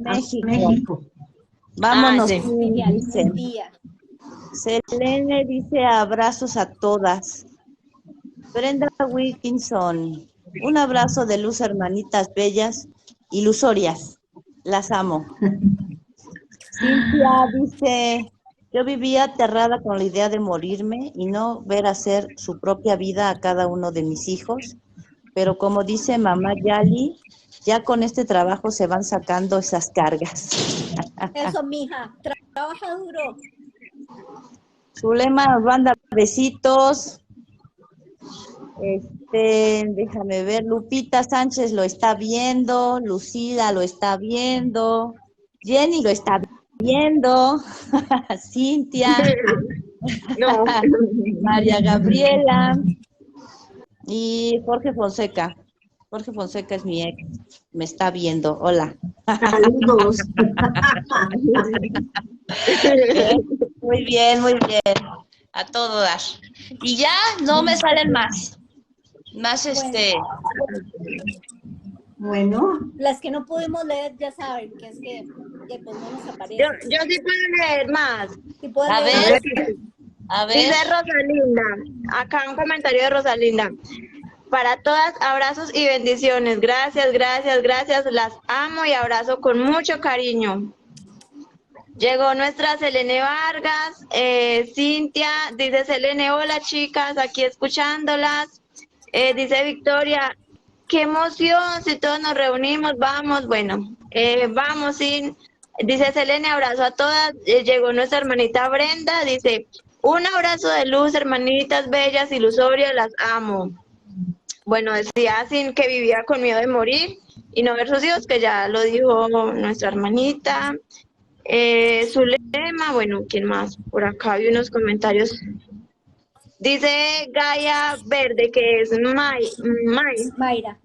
S5: México. Vámonos,
S3: sí.
S5: dice. Selene dice abrazos a todas. Brenda Wilkinson, un abrazo de luz, hermanitas bellas, ilusorias. Las amo. Cintia dice, yo vivía aterrada con la idea de morirme y no ver hacer su propia vida a cada uno de mis hijos, pero como dice mamá Yali, ya con este trabajo se van sacando esas cargas.
S1: Eso, mija, trabaja duro.
S5: Zulema nos manda besitos. Déjame ver, Lupita Sánchez lo está viendo, Lucila lo está viendo, Jenny lo está viendo, Cintia,
S3: No.
S5: María Gabriela y Jorge Fonseca. Jorge Fonseca es mi ex, me está viendo. Hola.
S2: Saludos.
S5: Muy bien, a todo dar. Y ya no me salen más.
S2: Bueno.
S1: Las que no pudimos leer ya saben que es que pues no nos aparece.
S3: Yo sí puedo leer más.
S1: Sí puedo
S5: A
S1: leer.
S5: ver.
S3: Dice Rosalinda, acá un comentario de Rosalinda. Para todas, abrazos y bendiciones. Gracias, las amo y abrazo con mucho cariño. Llegó nuestra Selene Vargas, Cintia, dice Selene, hola chicas, aquí escuchándolas. Dice Victoria, qué emoción, si todos nos reunimos, vamos, bueno, vamos, sin Dice Selene, abrazo a todas. Llegó nuestra hermanita Brenda, dice, un abrazo de luz, hermanitas bellas, ilusorias, las amo. Bueno, decía sin que vivía con miedo de morir y no ver sus hijos, que ya lo dijo nuestra hermanita. Zulema, bueno, ¿quién más? Por acá vi unos comentarios. Dice Gaia Verde, que es
S1: Mayra.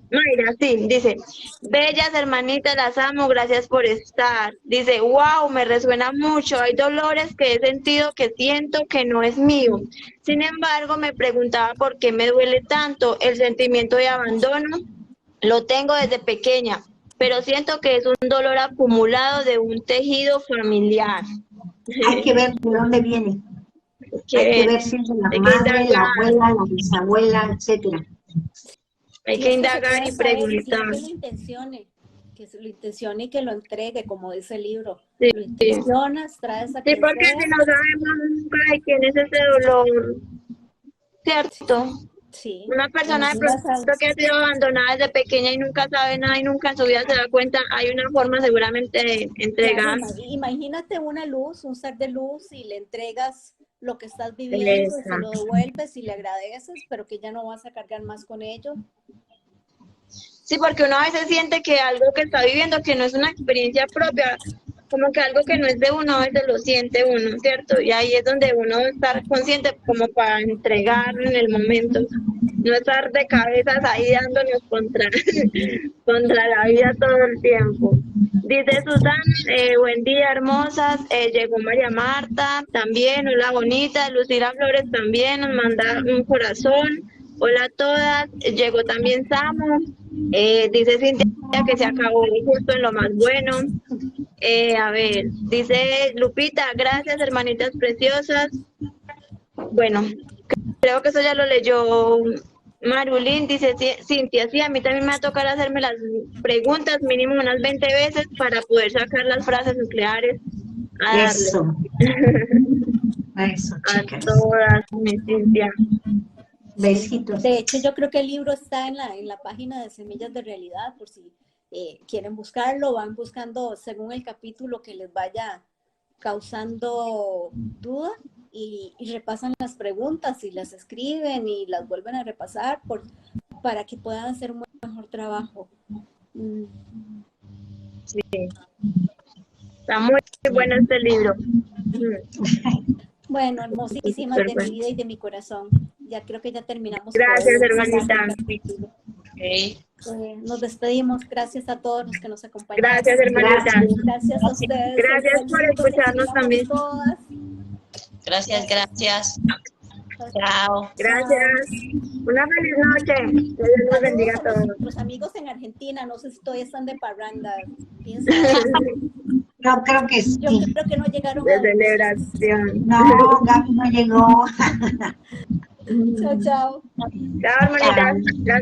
S3: Mayra, sí, dice, bellas hermanitas, las amo, gracias por estar. Dice, wow, me resuena mucho, hay dolores que he sentido que siento que no es mío. Sin embargo, me preguntaba por qué me duele tanto el sentimiento de abandono. Lo tengo desde pequeña, pero siento que es un dolor acumulado de un tejido familiar.
S2: Hay que ver de dónde viene. Hay que ver si es de la madre, la abuela, la bisabuela, etcétera.
S3: Hay que indagar y preguntar.
S1: Que lo intencione y que lo entregue, como dice el libro.
S3: Sí,
S1: lo intencionas, traes a
S3: sí, porque si no sabemos nunca de quién es ese dolor, ¿cierto?
S1: Sí.
S3: Una persona de pronto que ha sido abandonada desde pequeña y nunca sabe nada y nunca en su vida se da cuenta, hay una forma seguramente de entregar.
S1: Claro, imagínate una luz, un ser de luz, y le entregas lo que estás viviendo y se lo devuelves y le agradeces, pero que ya no vas a cargar más con ello.
S3: Sí, porque uno a veces siente que algo que está viviendo, que no es una experiencia propia, como que algo que no es de uno, a veces lo siente uno, ¿cierto? Y ahí es donde uno debe estar consciente como para entregar en el momento, no estar de cabezas ahí dándonos contra la vida todo el tiempo. Dice Susana, buen día hermosas, llegó María Marta también, hola bonita, Lucila Flores también nos manda un corazón, hola a todas, llegó también Samu, dice Cintia que se acabó justo en lo más bueno. A ver, dice Lupita, gracias hermanitas preciosas. Bueno, creo que eso ya lo leyó Marulín. Dice Cintia, sí, a mí también me va a tocar hacerme las preguntas mínimo unas 20 veces para poder sacar las frases nucleares.
S2: Eso. Eso, chicas.
S3: A todas, mi Cintia.
S2: Besitos.
S1: De hecho, yo creo que el libro está en la página de Semillas de Realidad, por si quieren buscarlo, van buscando según el capítulo que les vaya causando duda y repasan las preguntas y las escriben y las vuelven a repasar para que puedan hacer un mejor trabajo.
S3: Sí. Está muy bueno este libro.
S1: Bueno, hermosísimas de mi vida y de mi corazón. Ya creo que ya terminamos.
S3: Gracias, hermanita.
S1: Nos despedimos. Gracias a todos los que nos acompañaron.
S3: Gracias, hermanita.
S1: Gracias a ustedes.
S3: Gracias por escucharnos también.
S1: Todas.
S4: Gracias. Chao.
S3: Gracias. Una feliz noche. Que Dios los bendiga a todos.
S1: Los amigos en Argentina, no sé si todavía están de parranda.
S2: Yo creo que sí.
S1: Yo creo que no llegaron
S3: de celebración.
S2: No, Gaby no llegó.
S1: Chao.
S3: Chao, hermanita. Gracias.